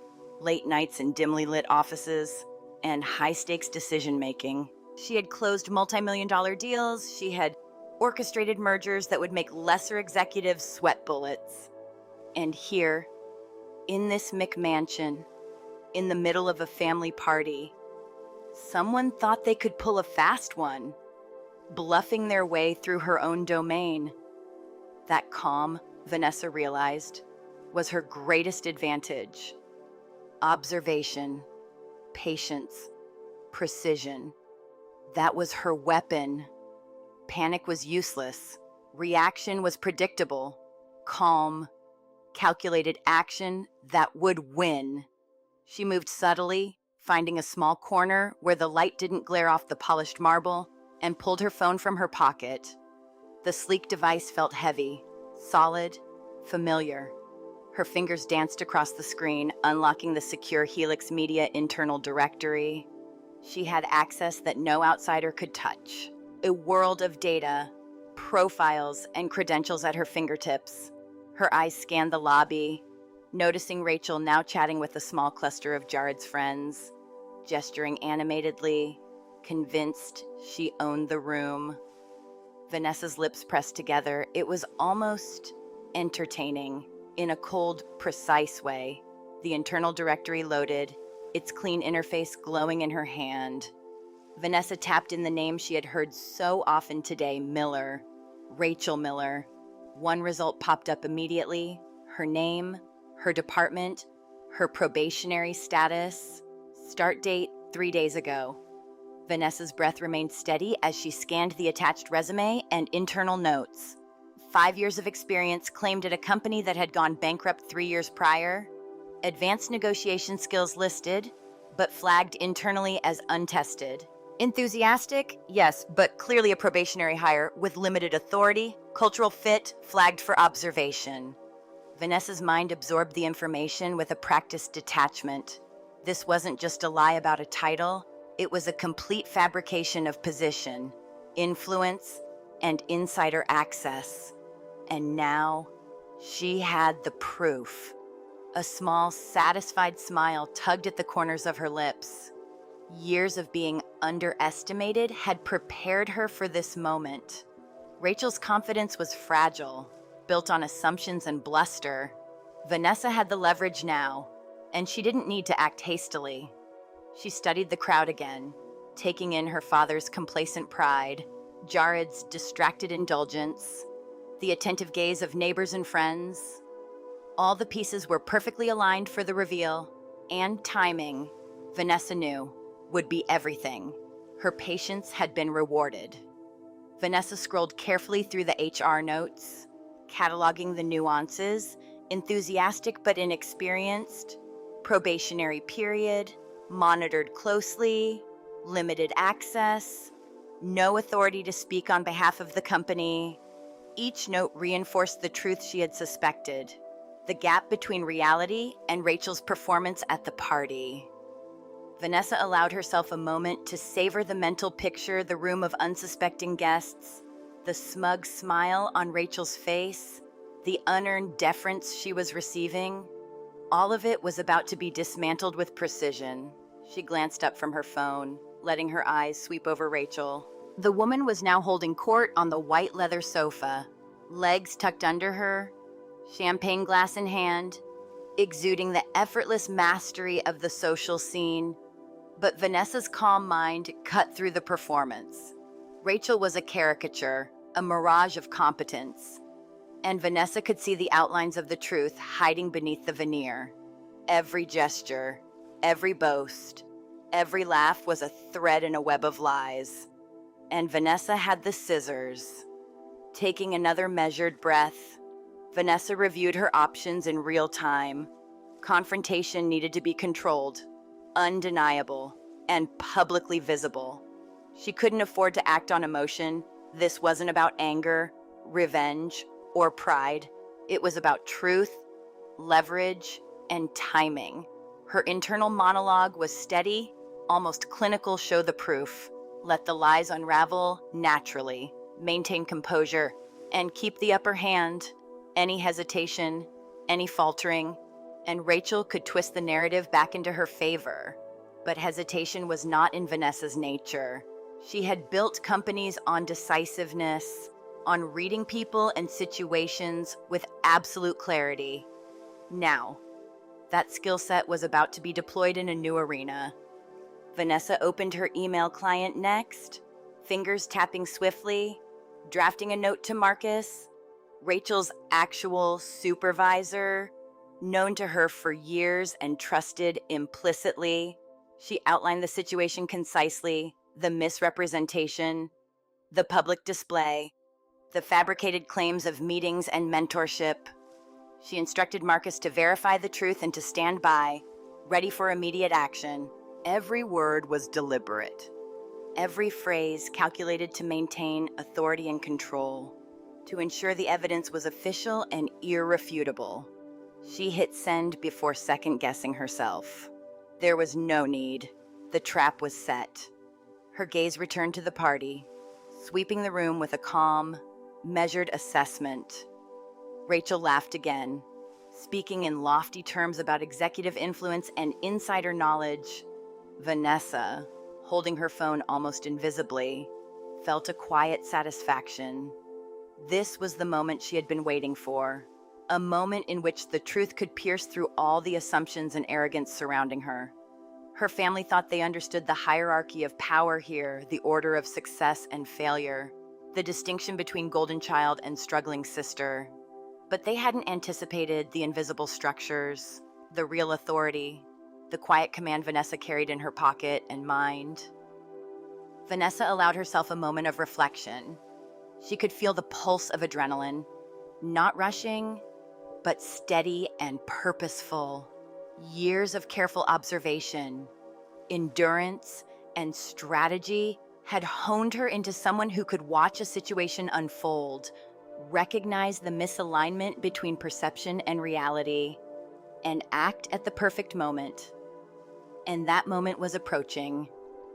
late nights in dimly lit offices, and high-stakes decision-making. She had closed multi-million-dollar deals. She had orchestrated mergers that would make lesser executives sweat bullets. And here, in this McMansion, in the middle of a family party, someone thought they could pull a fast one, bluffing their way through her own domain. That calm, Vanessa realized, was her greatest advantage. Observation, patience, precision. That was her weapon. Panic was useless. Reaction was predictable. Calm, calculated action that would win. She moved subtly, finding a small corner where the light didn't glare off the polished marble, and pulled her phone from her pocket. The sleek device felt heavy, solid, familiar. Her fingers danced across the screen, unlocking the secure Helix Media internal directory. She had access that no outsider could touch. A world of data, profiles, and credentials at her fingertips. Her eyes scanned the lobby, noticing Rachel now chatting with a small cluster of Jared's friends, gesturing animatedly, convinced she owned the room. Vanessa's lips pressed together. It was almost entertaining, in a cold, precise way. The internal directory loaded, its clean interface glowing in her hand. Vanessa tapped in the name she had heard so often today, Miller. Rachel Miller. One result popped up immediately. Her name, her department, her probationary status. Start date 3 days ago. Vanessa's breath remained steady as she scanned the attached resume and internal notes. 5 years of experience claimed at a company that had gone bankrupt 3 years prior. Advanced negotiation skills listed, but flagged internally as untested. Enthusiastic? Yes, but clearly a probationary hire with limited authority. Cultural fit? Flagged for observation. Vanessa's mind absorbed the information with a practiced detachment. This wasn't just a lie about a title, it was a complete fabrication of position, influence, and insider access. And now, she had the proof. A small, satisfied smile tugged at the corners of her lips. Years of being underestimated had prepared her for this moment. Rachel's confidence was fragile, built on assumptions and bluster. Vanessa had the leverage now, and she didn't need to act hastily. She studied the crowd again, taking in her father's complacent pride, Jared's distracted indulgence, the attentive gaze of neighbors and friends. All the pieces were perfectly aligned for the reveal, and timing, Vanessa knew, would be everything. Her patience had been rewarded. Vanessa scrolled carefully through the HR notes, cataloging the nuances, enthusiastic but inexperienced, probationary period, monitored closely, limited access, no authority to speak on behalf of the company. Each note reinforced the truth she had suspected, the gap between reality and Rachel's performance at the party. Vanessa allowed herself a moment to savor the mental picture, the room of unsuspecting guests, the smug smile on Rachel's face, the unearned deference she was receiving. All of it was about to be dismantled with precision. She glanced up from her phone, letting her eyes sweep over Rachel. The woman was now holding court on the white leather sofa, legs tucked under her, champagne glass in hand, exuding the effortless mastery of the social scene. But Vanessa's calm mind cut through the performance. Rachel was a caricature, a mirage of competence. And Vanessa could see the outlines of the truth hiding beneath the veneer. Every gesture, every boast, every laugh was a thread in a web of lies. And Vanessa had the scissors. Taking another measured breath, Vanessa reviewed her options in real time. Confrontation needed to be controlled, undeniable, and publicly visible. She couldn't afford to act on emotion. This wasn't about anger, revenge, or pride. It was about truth, leverage, and timing. Her internal monologue was steady, almost clinical. Show the proof. Let the lies unravel naturally. Maintain composure and keep the upper hand. Any hesitation, any faltering, and Rachel could twist the narrative back into her favor. But hesitation was not in Vanessa's nature. She had built companies on decisiveness, on reading people and situations with absolute clarity. Now, that skill set was about to be deployed in a new arena. Vanessa opened her email client next, fingers tapping swiftly, drafting a note to Marcus, Rachel's actual supervisor, known to her for years and trusted implicitly. She outlined the situation concisely, the misrepresentation, the public display, the fabricated claims of meetings and mentorship. She instructed Marcus to verify the truth and to stand by, ready for immediate action. Every word was deliberate. Every phrase calculated to maintain authority and control, to ensure the evidence was official and irrefutable. She hit send before second-guessing herself. There was no need. The trap was set. Her gaze returned to the party, sweeping the room with a calm, measured assessment. Rachel laughed again, speaking in lofty terms about executive influence and insider knowledge. Vanessa, holding her phone almost invisibly, felt a quiet satisfaction. This was the moment she had been waiting for, a moment in which the truth could pierce through all the assumptions and arrogance surrounding her. Her family thought they understood the hierarchy of power here, the order of success and failure, the distinction between golden child and struggling sister. But they hadn't anticipated the invisible structures, the real authority, the quiet command Vanessa carried in her pocket and mind. Vanessa allowed herself a moment of reflection. She could feel the pulse of adrenaline, not rushing, but steady and purposeful. Years of careful observation, endurance, and strategy had honed her into someone who could watch a situation unfold, recognize the misalignment between perception and reality, and act at the perfect moment. And that moment was approaching.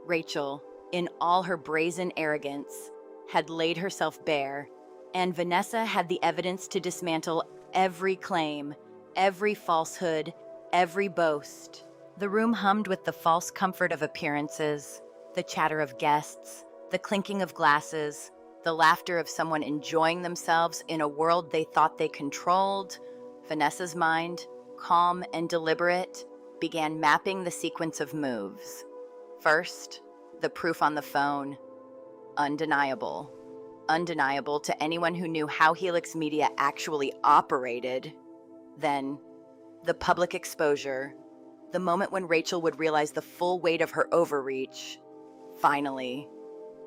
Rachel, in all her brazen arrogance, had laid herself bare, and Vanessa had the evidence to dismantle every claim, every falsehood, every boast. The room hummed with the false comfort of appearances, the chatter of guests, the clinking of glasses, the laughter of someone enjoying themselves in a world they thought they controlled. Vanessa's mind, calm and deliberate, began mapping the sequence of moves. First, the proof on the phone. Undeniable. Undeniable to anyone who knew how Helix Media actually operated. Then, the public exposure. The moment when Rachel would realize the full weight of her overreach. Finally,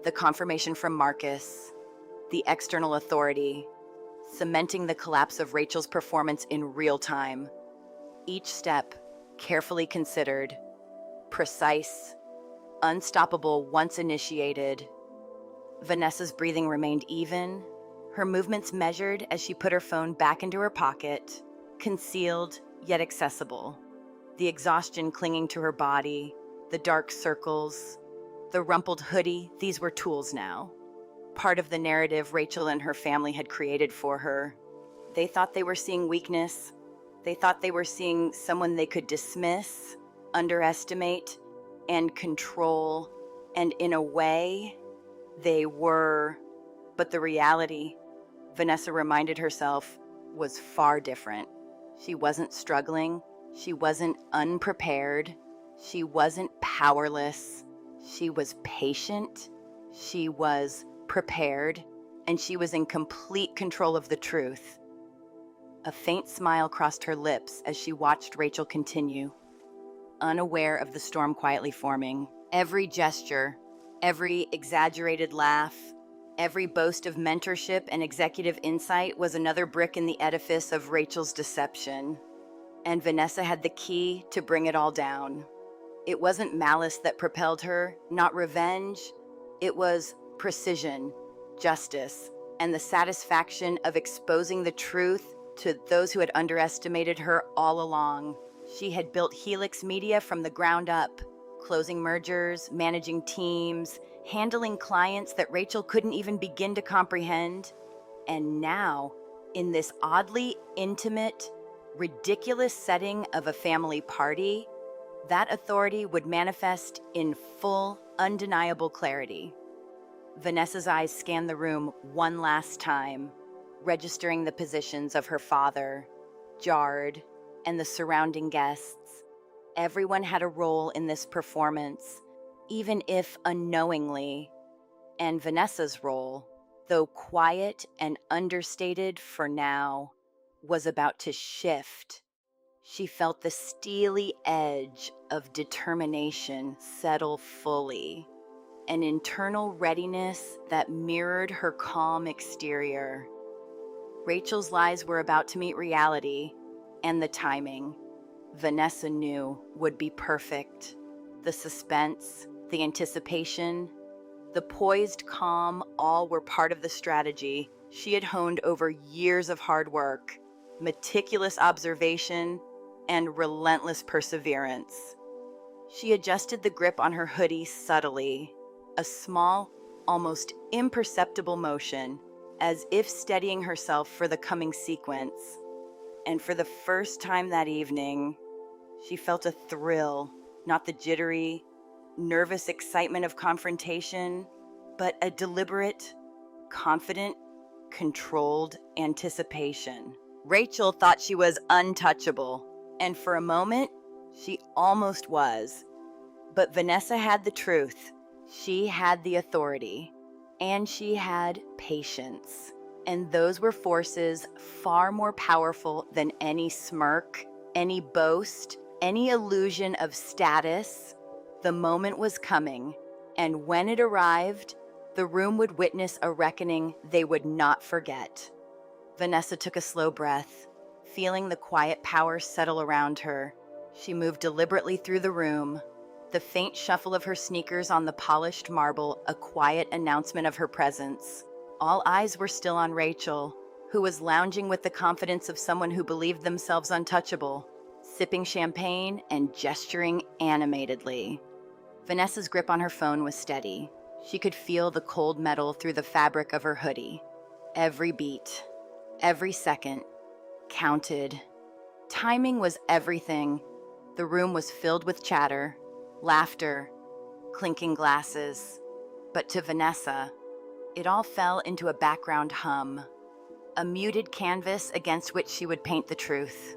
the confirmation from Marcus, the external authority, cementing the collapse of Rachel's performance in real time. Each step carefully considered, precise, unstoppable once initiated. Vanessa's breathing remained even, her movements measured as she put her phone back into her pocket, concealed yet accessible. The exhaustion clinging to her body, the dark circles, the rumpled hoodie, these were tools now. Part of the narrative Rachel and her family had created for her. They thought they were seeing weakness. They thought they were seeing someone they could dismiss, underestimate, and control. And in a way, they were. But the reality, Vanessa reminded herself, was far different. She wasn't struggling. She wasn't unprepared. She wasn't powerless. She was patient. She was prepared. And she was in complete control of the truth. A faint smile crossed her lips as she watched Rachel continue, unaware of the storm quietly forming. Every gesture, every exaggerated laugh, every boast of mentorship and executive insight was another brick in the edifice of Rachel's deception. And Vanessa had the key to bring it all down. It wasn't malice that propelled her, not revenge. It was precision, justice, and the satisfaction of exposing the truth to those who had underestimated her all along. She had built Helix Media from the ground up, closing mergers, managing teams, handling clients that Rachel couldn't even begin to comprehend. And now, in this oddly intimate, ridiculous setting of a family party, that authority would manifest in full, undeniable clarity. Vanessa's eyes scanned the room one last time, registering the positions of her father, Jard, and the surrounding guests. Everyone had a role in this performance, even if unknowingly. And Vanessa's role, though quiet and understated for now, was about to shift. She felt the steely edge of determination settle fully, an internal readiness that mirrored her calm exterior. Rachel's lies were about to meet reality, and the timing, Vanessa knew, would be perfect. The suspense, the anticipation, the poised calm, all were part of the strategy she had honed over years of hard work, meticulous observation, and relentless perseverance. She adjusted the grip on her hoodie subtly, a small, almost imperceptible motion, as if steadying herself for the coming sequence. And for the first time that evening, she felt a thrill, not the jittery, nervous excitement of confrontation, but a deliberate, confident, controlled anticipation. Rachel thought she was untouchable, and for a moment, she almost was. But Vanessa had the truth. She had the authority. And she had patience. And those were forces far more powerful than any smirk, any boast, any illusion of status. The moment was coming, and when it arrived, the room would witness a reckoning they would not forget. Vanessa took a slow breath, feeling the quiet power settle around her. She moved deliberately through the room, the faint shuffle of her sneakers on the polished marble a quiet announcement of her presence. All eyes were still on Rachel, who was lounging with the confidence of someone who believed themselves untouchable, sipping champagne and gesturing animatedly. Vanessa's grip on her phone was steady. She could feel the cold metal through the fabric of her hoodie. Every beat, every second, counted. Timing was everything. The room was filled with chatter, laughter, clinking glasses. But to Vanessa, it all fell into a background hum, a muted canvas against which she would paint the truth.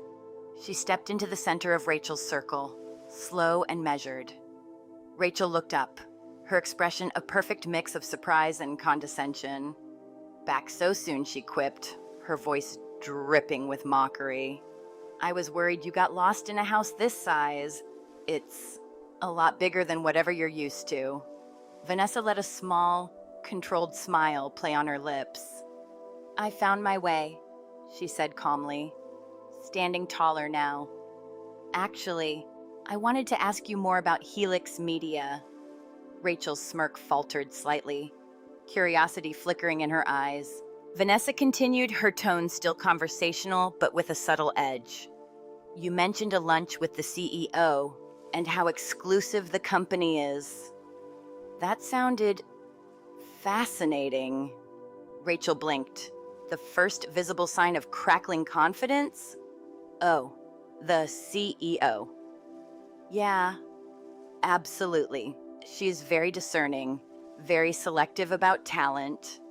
She stepped into the center of Rachel's circle, slow and measured. Rachel looked up, her expression a perfect mix of surprise and condescension. "Back so soon," she quipped, her voice dripping with mockery. "I was worried you got lost in a house this size. It's a lot bigger than whatever you're used to." Vanessa let a small, controlled smile play on her lips. "I found my way," she said calmly, standing taller now. "Actually, I wanted to ask you more about Helix Media." Rachel's smirk faltered slightly, curiosity flickering in her eyes. Vanessa continued, her tone still conversational, but with a subtle edge. "You mentioned a lunch with the CEO and how exclusive the company is. That sounded fascinating." Rachel blinked, the first visible sign of crackling confidence. "Oh, the CEO. Yeah, absolutely. She's very discerning, very selective about talent.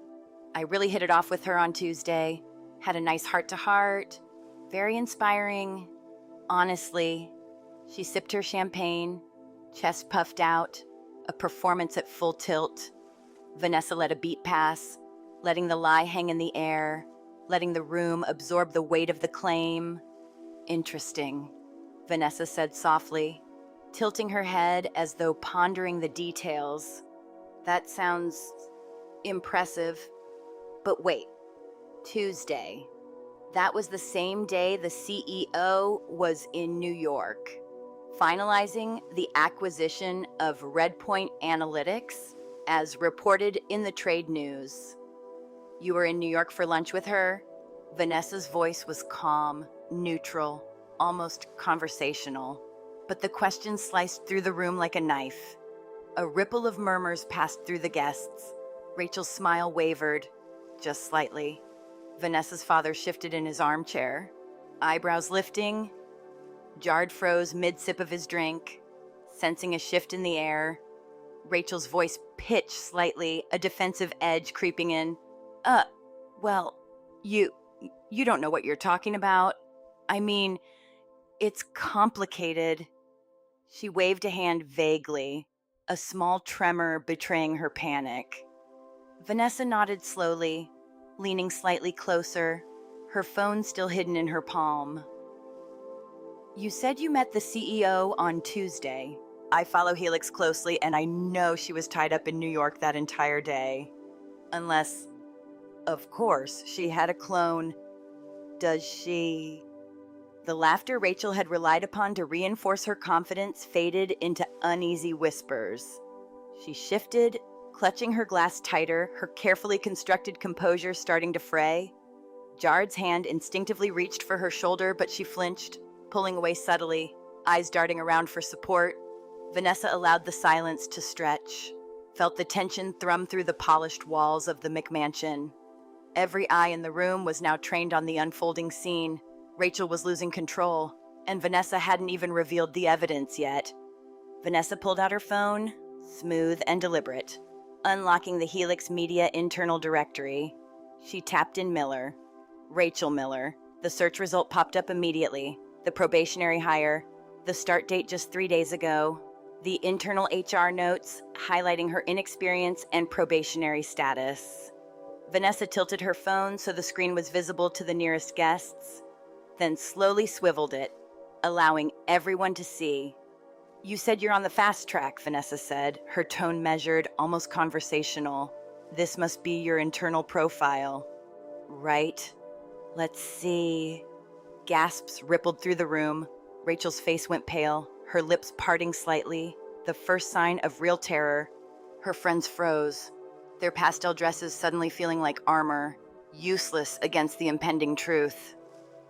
I really hit it off with her on Tuesday. Had a nice heart-to-heart, very inspiring. Honestly," she sipped her champagne, chest puffed out, a performance at full tilt. Vanessa let a beat pass, letting the lie hang in the air, letting the room absorb the weight of the claim. "Interesting," Vanessa said softly, tilting her head as though pondering the details. "That sounds impressive. But wait, Tuesday. That was the same day the CEO was in New York, finalizing the acquisition of Redpoint Analytics, as reported in the trade news. You were in New York for lunch with her?" Vanessa's voice was calm, neutral, almost conversational. But the question sliced through the room like a knife. A ripple of murmurs passed through the guests. Rachel's smile wavered, just slightly. Vanessa's father shifted in his armchair, eyebrows lifting. Jard froze mid-sip of his drink, sensing a shift in the air. Rachel's voice pitched slightly, a defensive edge creeping in. Well, you don't know what you're talking about. I mean, it's complicated." She waved a hand vaguely, a small tremor betraying her panic. Vanessa nodded slowly, leaning slightly closer, her phone still hidden in her palm. "You said you met the CEO on Tuesday. I follow Helix closely, and I know she was tied up in New York that entire day. Unless, of course, she had a clone. Does she?" The laughter Rachel had relied upon to reinforce her confidence faded into uneasy whispers. She shifted, clutching her glass tighter, her carefully constructed composure starting to fray. Jard's hand instinctively reached for her shoulder, but she flinched, pulling away subtly, eyes darting around for support. Vanessa allowed the silence to stretch, felt the tension thrum through the polished walls of the McMansion. Every eye in the room was now trained on the unfolding scene. Rachel was losing control, and Vanessa hadn't even revealed the evidence yet. Vanessa pulled out her phone, smooth and deliberate. Unlocking the Helix Media internal directory, she tapped in Miller. Rachel Miller. The search result popped up immediately. The probationary hire, the start date just 3 days ago, the internal HR notes highlighting her inexperience and probationary status. Vanessa tilted her phone so the screen was visible to the nearest guests, then slowly swiveled it, allowing everyone to see. "You said you're on the fast track," Vanessa said, her tone measured, almost conversational. "This must be your internal profile." "Right. Let's see." Gasps rippled through the room. Rachel's face went pale, her lips parting slightly, the first sign of real terror. Her friends froze, their pastel dresses suddenly feeling like armor, useless against the impending truth.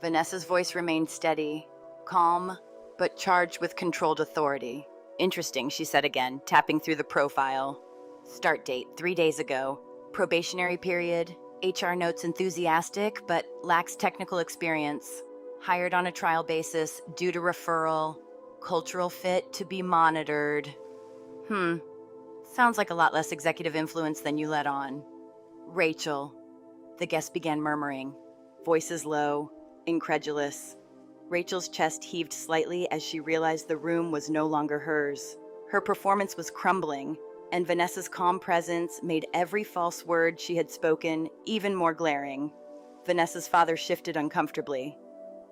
Vanessa's voice remained steady, calm, but charged with controlled authority. Interesting, she said again, tapping through the profile. Start date, 3 days ago. Probationary period. HR notes enthusiastic, but lacks technical experience. Hired on a trial basis, due to referral. Cultural fit to be monitored. Sounds like a lot less executive influence than you let on. Rachel. The guest began murmuring, voices low, incredulous. Rachel's chest heaved slightly as she realized the room was no longer hers. Her performance was crumbling, and Vanessa's calm presence made every false word she had spoken even more glaring. Vanessa's father shifted uncomfortably.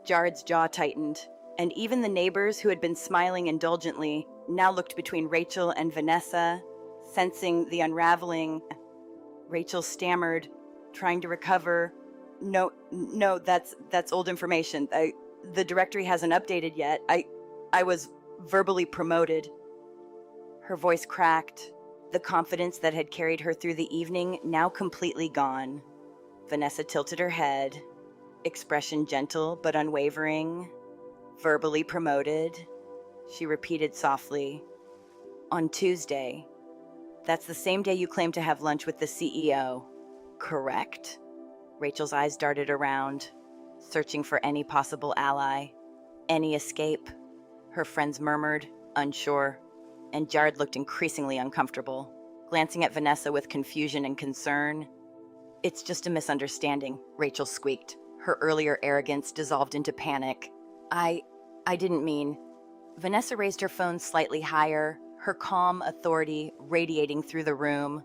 Jared's jaw tightened, and even the neighbors who had been smiling indulgently now looked between Rachel and Vanessa, sensing the unraveling. Rachel stammered, trying to recover. No, that's old information. The directory hasn't updated yet. I was verbally promoted. Her voice cracked, the confidence that had carried her through the evening now completely gone. Vanessa tilted her head, expression gentle but unwavering. Verbally promoted, she repeated softly. On Tuesday. That's the same day you claimed to have lunch with the CEO, correct? Rachel's eyes darted around, searching for any possible ally, any escape. Her friends murmured, unsure, and Jared looked increasingly uncomfortable, glancing at Vanessa with confusion and concern. It's just a misunderstanding, Rachel squeaked. Her earlier arrogance dissolved into panic. I didn't mean. Vanessa raised her phone slightly higher, her calm authority radiating through the room.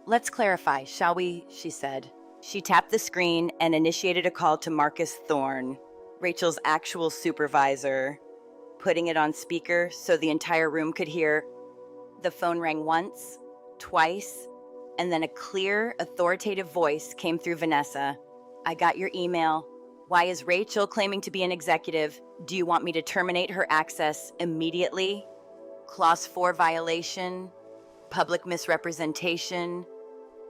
Let's clarify, shall we? She said. She tapped the screen and initiated a call to Marcus Thorne, Rachel's actual supervisor, putting it on speaker so the entire room could hear. The phone rang once, twice, and then a clear, authoritative voice came through Vanessa. I got your email. Why is Rachel claiming to be an executive? Do you want me to terminate her access immediately? Clause 4 violation, public misrepresentation,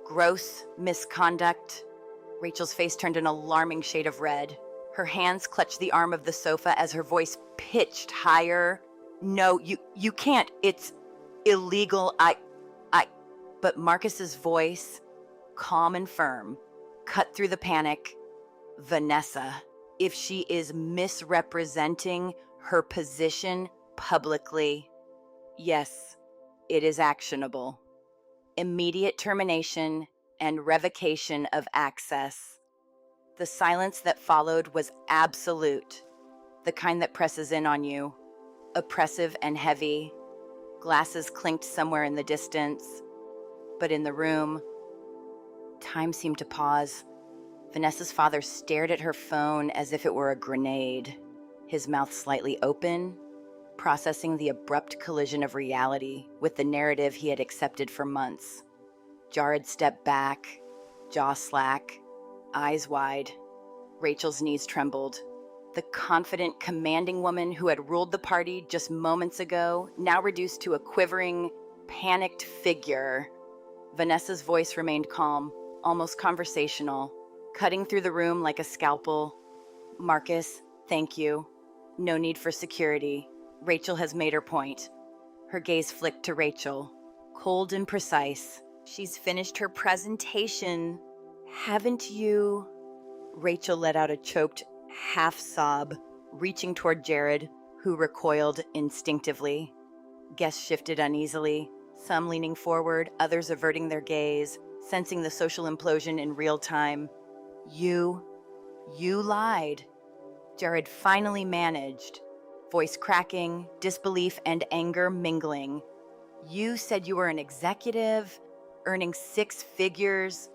gross misconduct. Rachel's face turned an alarming shade of red. Her hands clutched the arm of the sofa as her voice pitched higher. No, you can't. It's illegal. But Marcus's voice, calm and firm, cut through the panic. Vanessa, if she is misrepresenting her position publicly, yes, it is actionable. Immediate termination and revocation of access. The silence that followed was absolute, the kind that presses in on you, oppressive and heavy. Glasses clinked somewhere in the distance, but in the room, time seemed to pause. Vanessa's father stared at her phone as if it were a grenade, his mouth slightly open, processing the abrupt collision of reality with the narrative he had accepted for months. Jared stepped back, jaw slack, eyes wide. Rachel's knees trembled. The confident, commanding woman who had ruled the party just moments ago, now reduced to a quivering, panicked figure. Vanessa's voice remained calm, almost conversational, cutting through the room like a scalpel. Marcus, thank you. No need for security. Rachel has made her point. Her gaze flicked to Rachel, cold and precise. She's finished her presentation. Haven't you? Rachel let out a choked half-sob, reaching toward Jared, who recoiled instinctively. Guests shifted uneasily, some leaning forward, others averting their gaze, sensing the social implosion in real time. You lied. Jared finally managed, voice cracking, disbelief and anger mingling. You said you were an executive, earning 6 figures.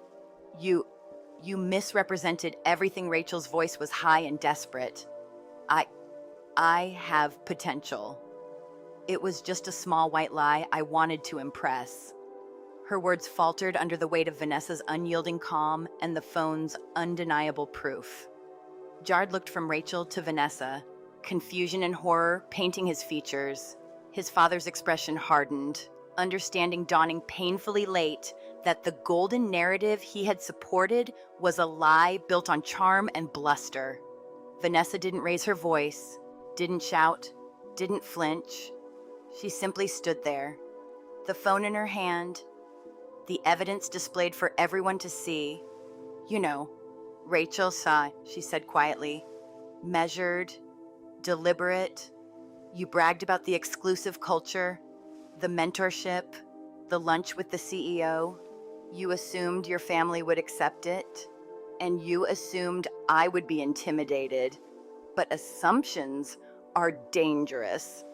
You misrepresented everything. Rachel's voice was high and desperate. I have potential. It was just a small white lie I wanted to impress. Her words faltered under the weight of Vanessa's unyielding calm and the phone's undeniable proof. Jared looked from Rachel to Vanessa, confusion and horror painting his features. His father's expression hardened, understanding dawning painfully late that the golden narrative he had supported was a lie built on charm and bluster. Vanessa didn't raise her voice, didn't shout, didn't flinch. She simply stood there, the phone in her hand, the evidence displayed for everyone to see. "You know, Rachel saw," she said quietly. "Measured, deliberate. You bragged about the exclusive culture, the mentorship, the lunch with the CEO. You assumed your family would accept it, and you assumed I would be intimidated. But assumptions are dangerous."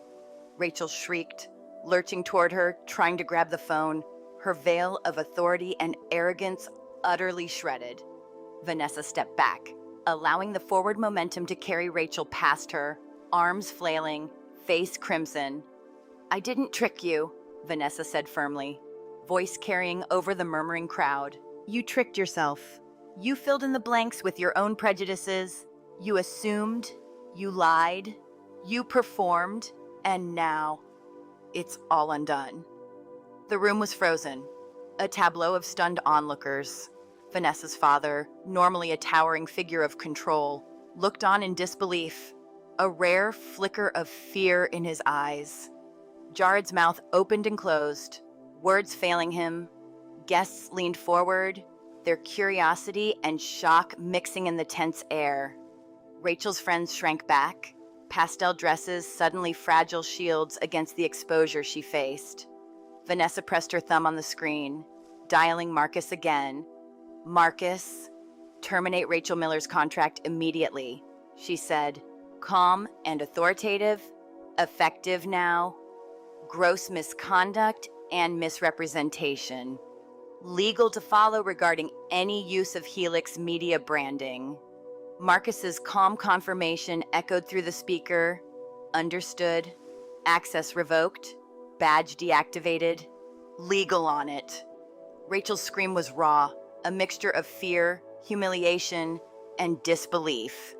Rachel shrieked, lurching toward her, trying to grab the phone, her veil of authority and arrogance utterly shredded. Vanessa stepped back, allowing the forward momentum to carry Rachel past her, arms flailing, face crimson. "I didn't trick you," Vanessa said firmly, voice carrying over the murmuring crowd. "You tricked yourself. You filled in the blanks with your own prejudices. You assumed, you lied, you performed, and now it's all undone." The room was frozen, a tableau of stunned onlookers. Vanessa's father, normally a towering figure of control, looked on in disbelief, a rare flicker of fear in his eyes. Jared's mouth opened and closed, words failing him. Guests leaned forward, their curiosity and shock mixing in the tense air. Rachel's friends shrank back, pastel dresses suddenly fragile shields against the exposure she faced. Vanessa pressed her thumb on the screen, dialing Marcus again. "Marcus, terminate Rachel Miller's contract immediately," she said, calm and authoritative, effective now. "Gross misconduct and misrepresentation. Legal to follow regarding any use of Helix media branding." Marcus's calm confirmation echoed through the speaker. "Understood. Access revoked. Badge deactivated. Legal on it." Rachel's scream was raw, a mixture of fear, humiliation, and disbelief.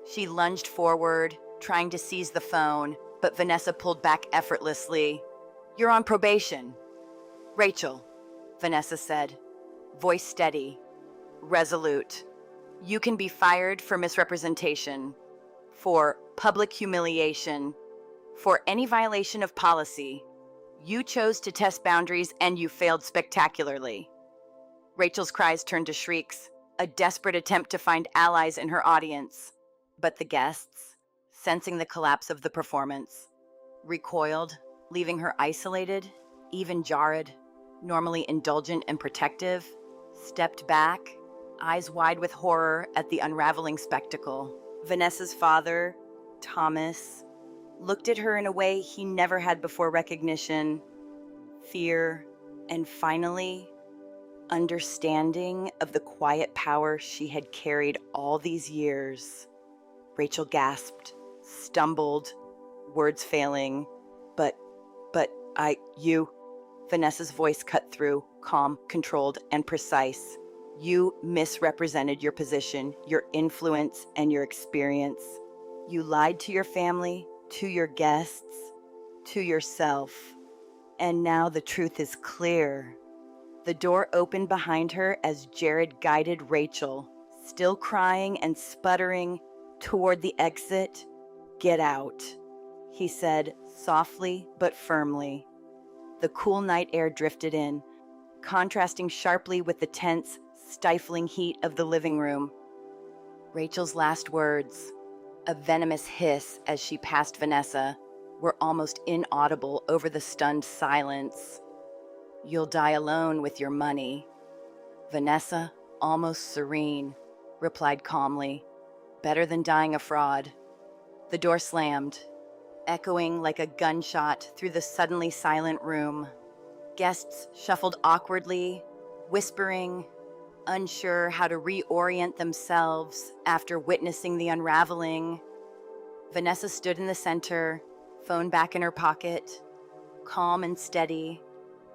She lunged forward, trying to seize the phone, but Vanessa pulled back effortlessly. "You're on probation." "Rachel," Vanessa said, voice steady, resolute. "You can be fired for misrepresentation, for public humiliation, for any violation of policy. You chose to test boundaries and you failed spectacularly." Rachel's cries turned to shrieks, a desperate attempt to find allies in her audience. But the guests, sensing the collapse of the performance, recoiled, leaving her isolated. Even Jared, normally indulgent and protective, stepped back, eyes wide with horror at the unraveling spectacle. Vanessa's father, Thomas, looked at her in a way he never had before: recognition, fear, and finally, understanding of the quiet power she had carried all these years. Rachel gasped, stumbled, words failing. You, Vanessa's voice cut through, calm, controlled, and precise. "You misrepresented your position, your influence, and your experience. You lied to your family, to your guests, to yourself. And now the truth is clear." The door opened behind her as Jared guided Rachel, still crying and sputtering, toward the exit. "Get out," he said, softly but firmly. The cool night air drifted in, contrasting sharply with the tense, stifling heat of the living room. Rachel's last words, a venomous hiss as she passed Vanessa, were almost inaudible over the stunned silence. "You'll die alone with your money." Vanessa, almost serene, replied calmly, "Better than dying a fraud." The door slammed, echoing like a gunshot through the suddenly silent room. Guests shuffled awkwardly, whispering, unsure how to reorient themselves after witnessing the unraveling. Vanessa stood in the center, phone back in her pocket, calm and steady.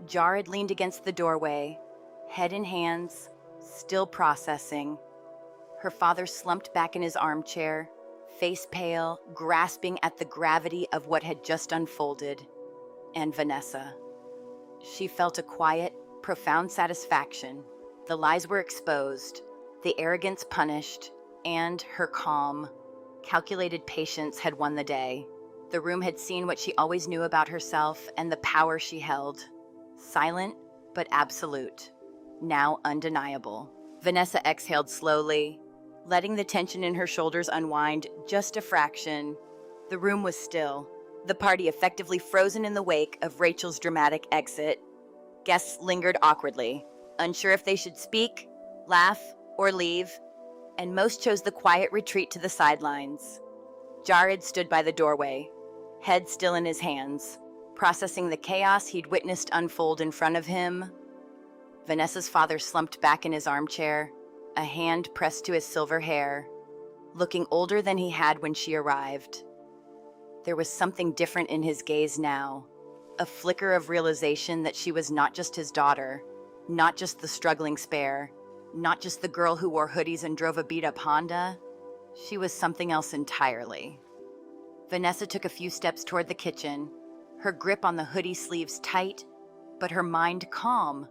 Jared leaned against the doorway, head in hands, still processing. Her father slumped back in his armchair, face pale, grasping at the gravity of what had just unfolded. And Vanessa. She felt a quiet, profound satisfaction. The lies were exposed, the arrogance punished, and her calm, calculated patience had won the day. The room had seen what she always knew about herself and the power she held. Silent, but absolute. Now undeniable. Vanessa exhaled slowly, letting the tension in her shoulders unwind just a fraction. The room was still, the party effectively frozen in the wake of Rachel's dramatic exit. Guests lingered awkwardly, unsure if they should speak, laugh, or leave, and most chose the quiet retreat to the sidelines. Jared stood by the doorway, head still in his hands, processing the chaos he'd witnessed unfold in front of him. Vanessa's father slumped back in his armchair, a hand pressed to his silver hair, looking older than he had when she arrived. There was something different in his gaze now, a flicker of realization that she was not just his daughter, not just the struggling spare, not just the girl who wore hoodies and drove a beat-up Honda. She was something else entirely. Vanessa took a few steps toward the kitchen, her grip on the hoodie sleeves tight, but her mind calm,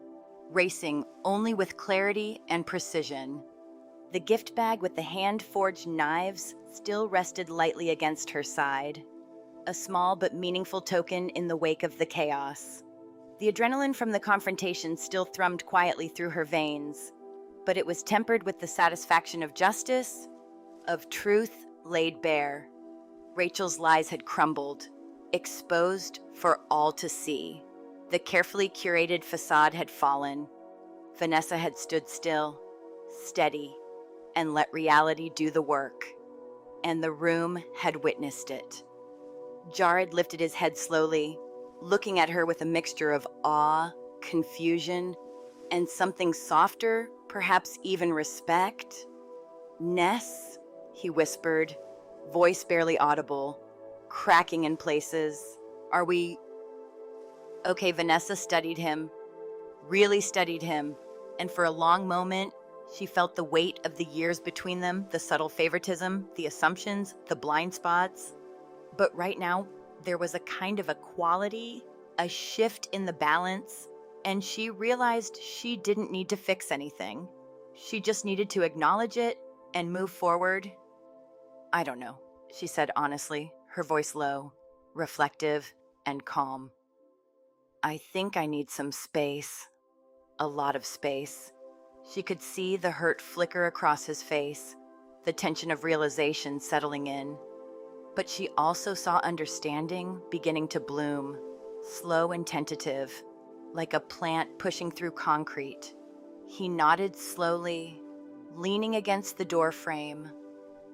racing only with clarity and precision. The gift bag with the hand-forged knives still rested lightly against her side, a small but meaningful token in the wake of the chaos. The adrenaline from the confrontation still thrummed quietly through her veins, but it was tempered with the satisfaction of justice, of truth laid bare. Rachel's lies had crumbled, exposed for all to see. The carefully curated facade had fallen. Vanessa had stood still, steady, and let reality do the work. And the room had witnessed it. Jared lifted his head slowly, looking at her with a mixture of awe, confusion, and something softer, perhaps even respect. "Ness," he whispered, voice barely audible, cracking in places. "Are we..." Okay, Vanessa studied him, really studied him, and for a long moment, she felt the weight of the years between them, the subtle favoritism, the assumptions, the blind spots. But right now, there was a kind of a quality, a shift in the balance, and she realized she didn't need to fix anything. She just needed to acknowledge it and move forward. "I don't know," she said honestly, her voice low, reflective, and calm. "I think I need some space. A lot of space." She could see the hurt flicker across his face, the tension of realization settling in. But she also saw understanding beginning to bloom, slow and tentative, like a plant pushing through concrete. He nodded slowly, leaning against the doorframe,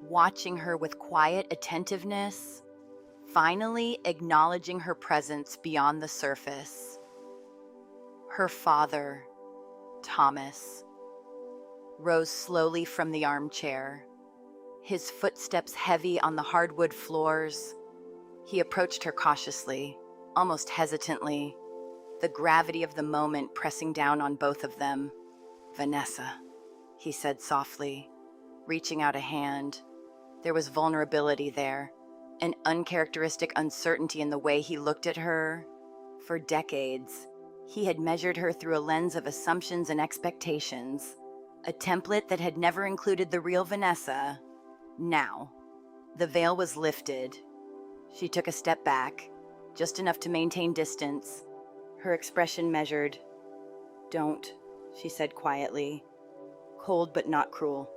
watching her with quiet attentiveness, finally acknowledging her presence beyond the surface. Her father, Thomas, rose slowly from the armchair, his footsteps heavy on the hardwood floors. He approached her cautiously, almost hesitantly, the gravity of the moment pressing down on both of them. "Vanessa," he said softly, reaching out a hand. There was vulnerability there, an uncharacteristic uncertainty in the way he looked at her. For decades, he had measured her through a lens of assumptions and expectations, a template that had never included the real Vanessa. Now, the veil was lifted. She took a step back, just enough to maintain distance, her expression measured. "Don't," she said quietly, cold but not cruel.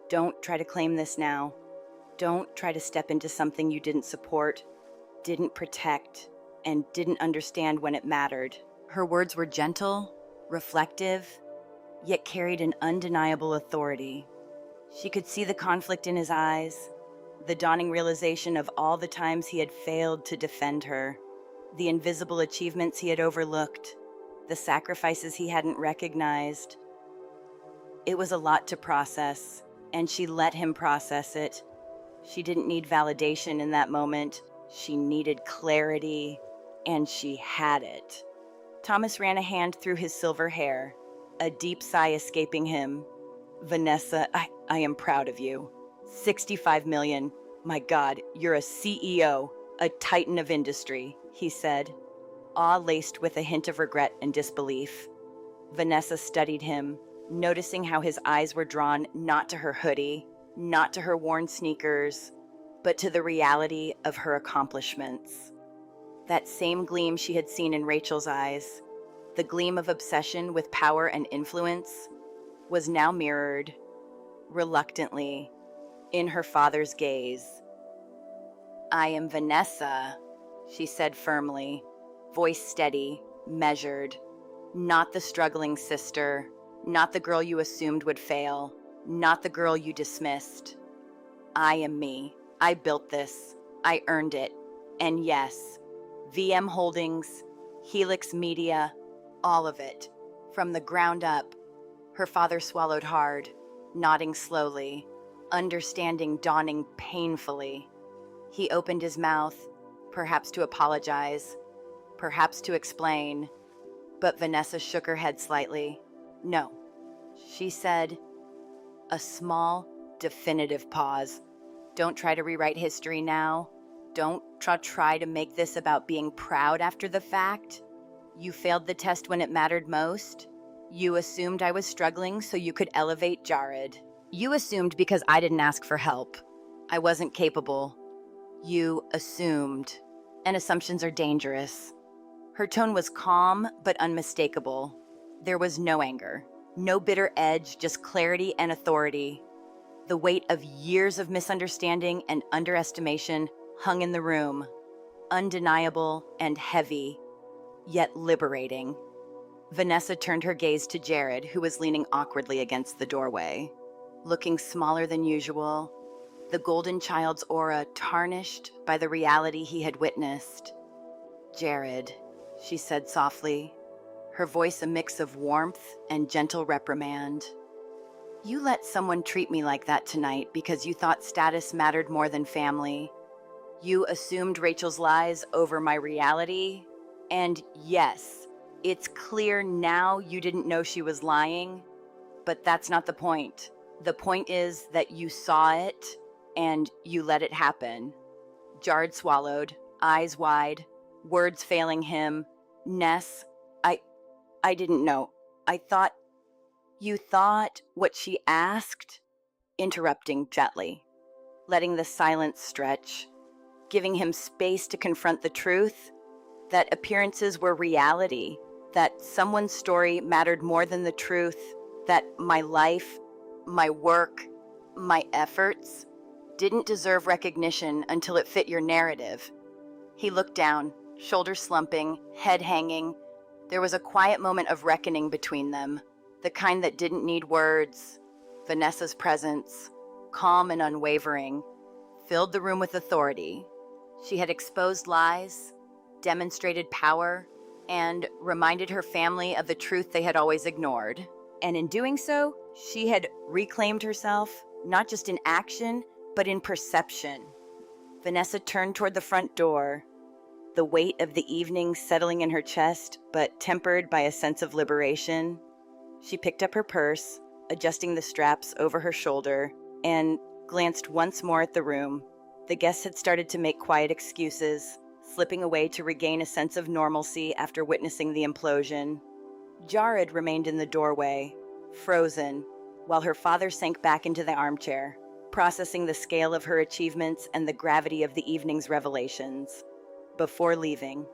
"Don't try to claim this now. Don't try to step into something you didn't support, didn't protect, and didn't understand when it mattered." Her words were gentle, reflective, yet carried an undeniable authority. She could see the conflict in his eyes, the dawning realization of all the times he had failed to defend her, the invisible achievements he had overlooked, the sacrifices he hadn't recognized. It was a lot to process, and she let him process it. She didn't need validation in that moment. She needed clarity, and she had it. Thomas ran a hand through his silver hair, a deep sigh escaping him. "Vanessa, I am proud of you. 65 million. My God, you're a CEO, a titan of industry, he said, awe laced with a hint of regret and disbelief. Vanessa studied him, noticing how his eyes were drawn not to her hoodie, not to her worn sneakers, but to the reality of her accomplishments. That same gleam she had seen in Rachel's eyes, the gleam of obsession with power and influence, was now mirrored, reluctantly, in her father's gaze. I am Vanessa, she said firmly, voice steady, measured. Not the struggling sister, not the girl you assumed would fail, not the girl you dismissed. I am me. I built this. I earned it. And yes, VM Holdings, Helix Media, all of it, from the ground up. Her father swallowed hard, nodding slowly, understanding dawning painfully. He opened his mouth, perhaps to apologize, perhaps to explain, but Vanessa shook her head slightly. No, she said. A small, definitive pause. Don't try to rewrite history now. Don't try to make this about being proud after the fact. You failed the test when it mattered most. You assumed I was struggling so you could elevate Jared. You assumed because I didn't ask for help. I wasn't capable. You assumed. And assumptions are dangerous. Her tone was calm but unmistakable. There was no anger, no bitter edge, just clarity and authority. The weight of years of misunderstanding and underestimation hung in the room, undeniable and heavy, yet liberating. Vanessa turned her gaze to Jared, who was leaning awkwardly against the doorway, looking smaller than usual, the golden child's aura tarnished by the reality he had witnessed. Jared, she said softly, her voice a mix of warmth and gentle reprimand. You let someone treat me like that tonight because you thought status mattered more than family. You assumed Rachel's lies over my reality. And yes, it's clear now you didn't know she was lying, but that's not the point. The point is that you saw it and you let it happen. Jared swallowed, eyes wide, words failing him. Ness, I didn't know. I thought, you thought what she asked? Interrupting gently, letting the silence stretch, giving him space to confront the truth, that appearances were reality, that someone's story mattered more than the truth, that my life, my work, my efforts didn't deserve recognition until it fit your narrative. He looked down, shoulders slumping, head hanging. There was a quiet moment of reckoning between them, the kind that didn't need words. Vanessa's presence, calm and unwavering, filled the room with authority. She had exposed lies, demonstrated power, and reminded her family of the truth they had always ignored. And in doing so, she had reclaimed herself, not just in action, but in perception. Vanessa turned toward the front door, the weight of the evening settling in her chest, but tempered by a sense of liberation. She picked up her purse, adjusting the straps over her shoulder, and glanced once more at the room. The guests had started to make quiet excuses, slipping away to regain a sense of normalcy after witnessing the implosion. Jared remained in the doorway, frozen, while her father sank back into the armchair, processing the scale of her achievements and the gravity of the evening's revelations. Before leaving,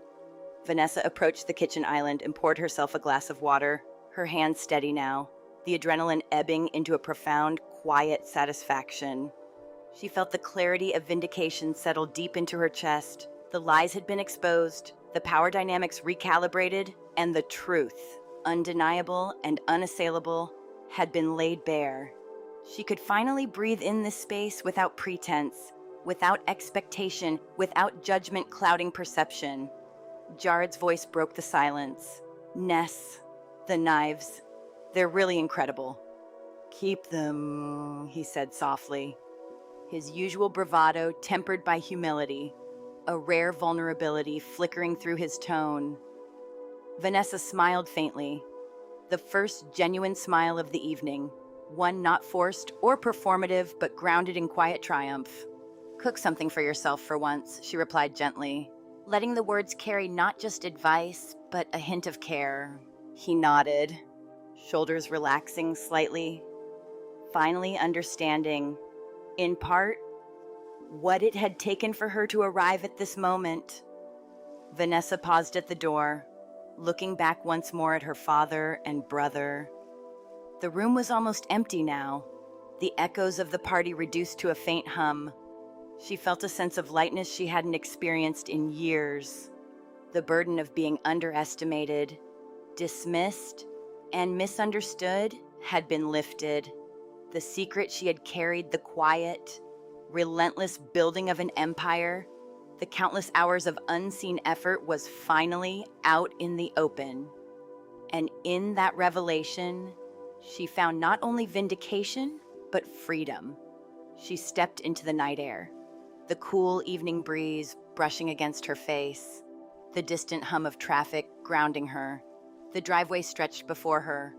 Vanessa approached the kitchen island and poured herself a glass of water, her hands steady now, the adrenaline ebbing into a profound, quiet satisfaction. She felt the clarity of vindication settle deep into her chest. The lies had been exposed, the power dynamics recalibrated, and the truth, undeniable and unassailable, had been laid bare. She could finally breathe in this space without pretense, without expectation, without judgment clouding perception. Jared's voice broke the silence. Ness, the knives, they're really incredible. Keep them, he said softly, his usual bravado tempered by humility, a rare vulnerability flickering through his tone. Vanessa smiled faintly, the first genuine smile of the evening, one not forced or performative but grounded in quiet triumph. Cook something for yourself for once, she replied gently, letting the words carry not just advice, but a hint of care. He nodded, shoulders relaxing slightly, finally understanding, in part, what it had taken for her to arrive at this moment. Vanessa paused at the door, looking back once more at her father and brother. The room was almost empty now, the echoes of the party reduced to a faint hum. She felt a sense of lightness she hadn't experienced in years. The burden of being underestimated, dismissed, and misunderstood had been lifted. The secret she had carried, the quiet, relentless building of an empire, the countless hours of unseen effort was finally out in the open. And in that revelation, she found not only vindication, but freedom. She stepped into the night air, the cool evening breeze brushing against her face, the distant hum of traffic grounding her. The driveway stretched before her,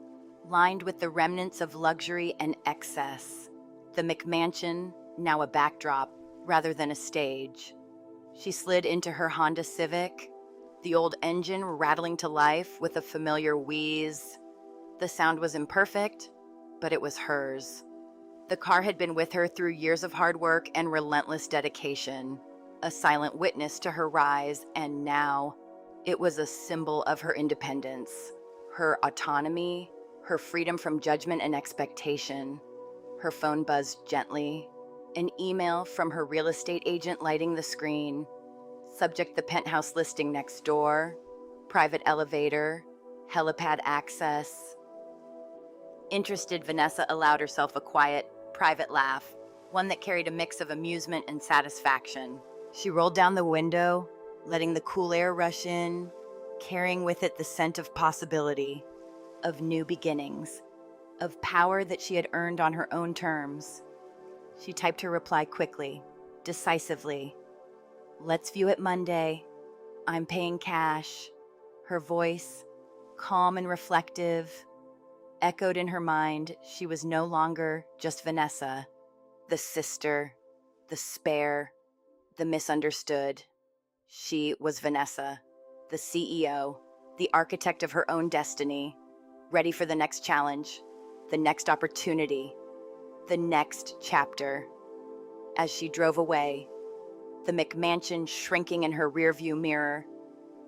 lined with the remnants of luxury and excess. The McMansion, now a backdrop rather than a stage. She slid into her Honda Civic, the old engine rattling to life with a familiar wheeze. The sound was imperfect, but it was hers. The car had been with her through years of hard work and relentless dedication, a silent witness to her rise, and now it was a symbol of her independence, her autonomy, her freedom from judgment and expectation. Her phone buzzed gently, an email from her real estate agent lighting the screen. Subject: the penthouse listing next door, private elevator, helipad access. Interested, Vanessa allowed herself a quiet, private laugh, one that carried a mix of amusement and satisfaction. She rolled down the window, letting the cool air rush in, carrying with it the scent of possibility, of new beginnings, of power that she had earned on her own terms. She typed her reply quickly, decisively. Let's view it Monday. I'm paying cash. Her voice, calm and reflective, echoed in her mind. She was no longer just Vanessa, the sister, the spare, the misunderstood. She was Vanessa, the CEO, the architect of her own destiny, ready for the next challenge, the next opportunity, the next chapter. As she drove away, the McMansion shrinking in her rearview mirror,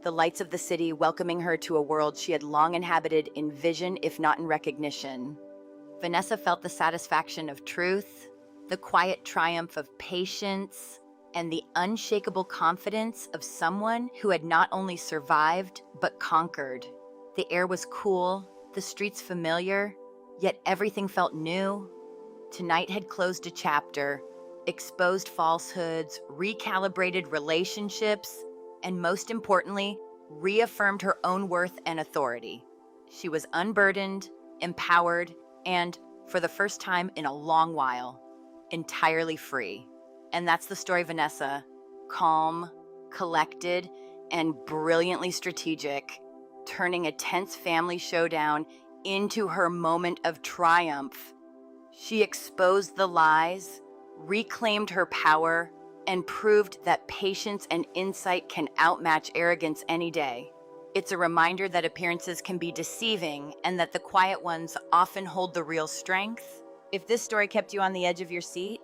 the lights of the city welcoming her to a world she had long inhabited in vision, if not in recognition. Vanessa felt the satisfaction of truth, the quiet triumph of patience, and the unshakable confidence of someone who had not only survived, but conquered. The air was cool, the streets familiar, yet everything felt new. Tonight had closed a chapter, exposed falsehoods, recalibrated relationships, and most importantly, reaffirmed her own worth and authority. She was unburdened, empowered, and, for the first time in a long while, entirely free. And that's the story of Vanessa, calm, collected, and brilliantly strategic, turning a tense family showdown into her moment of triumph. She exposed the lies, reclaimed her power, and proved that patience and insight can outmatch arrogance any day. It's a reminder that appearances can be deceiving and that the quiet ones often hold the real strength. If this story kept you on the edge of your seat,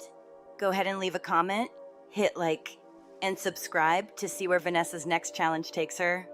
go ahead and leave a comment, hit like, and subscribe to see where Vanessa's next challenge takes her.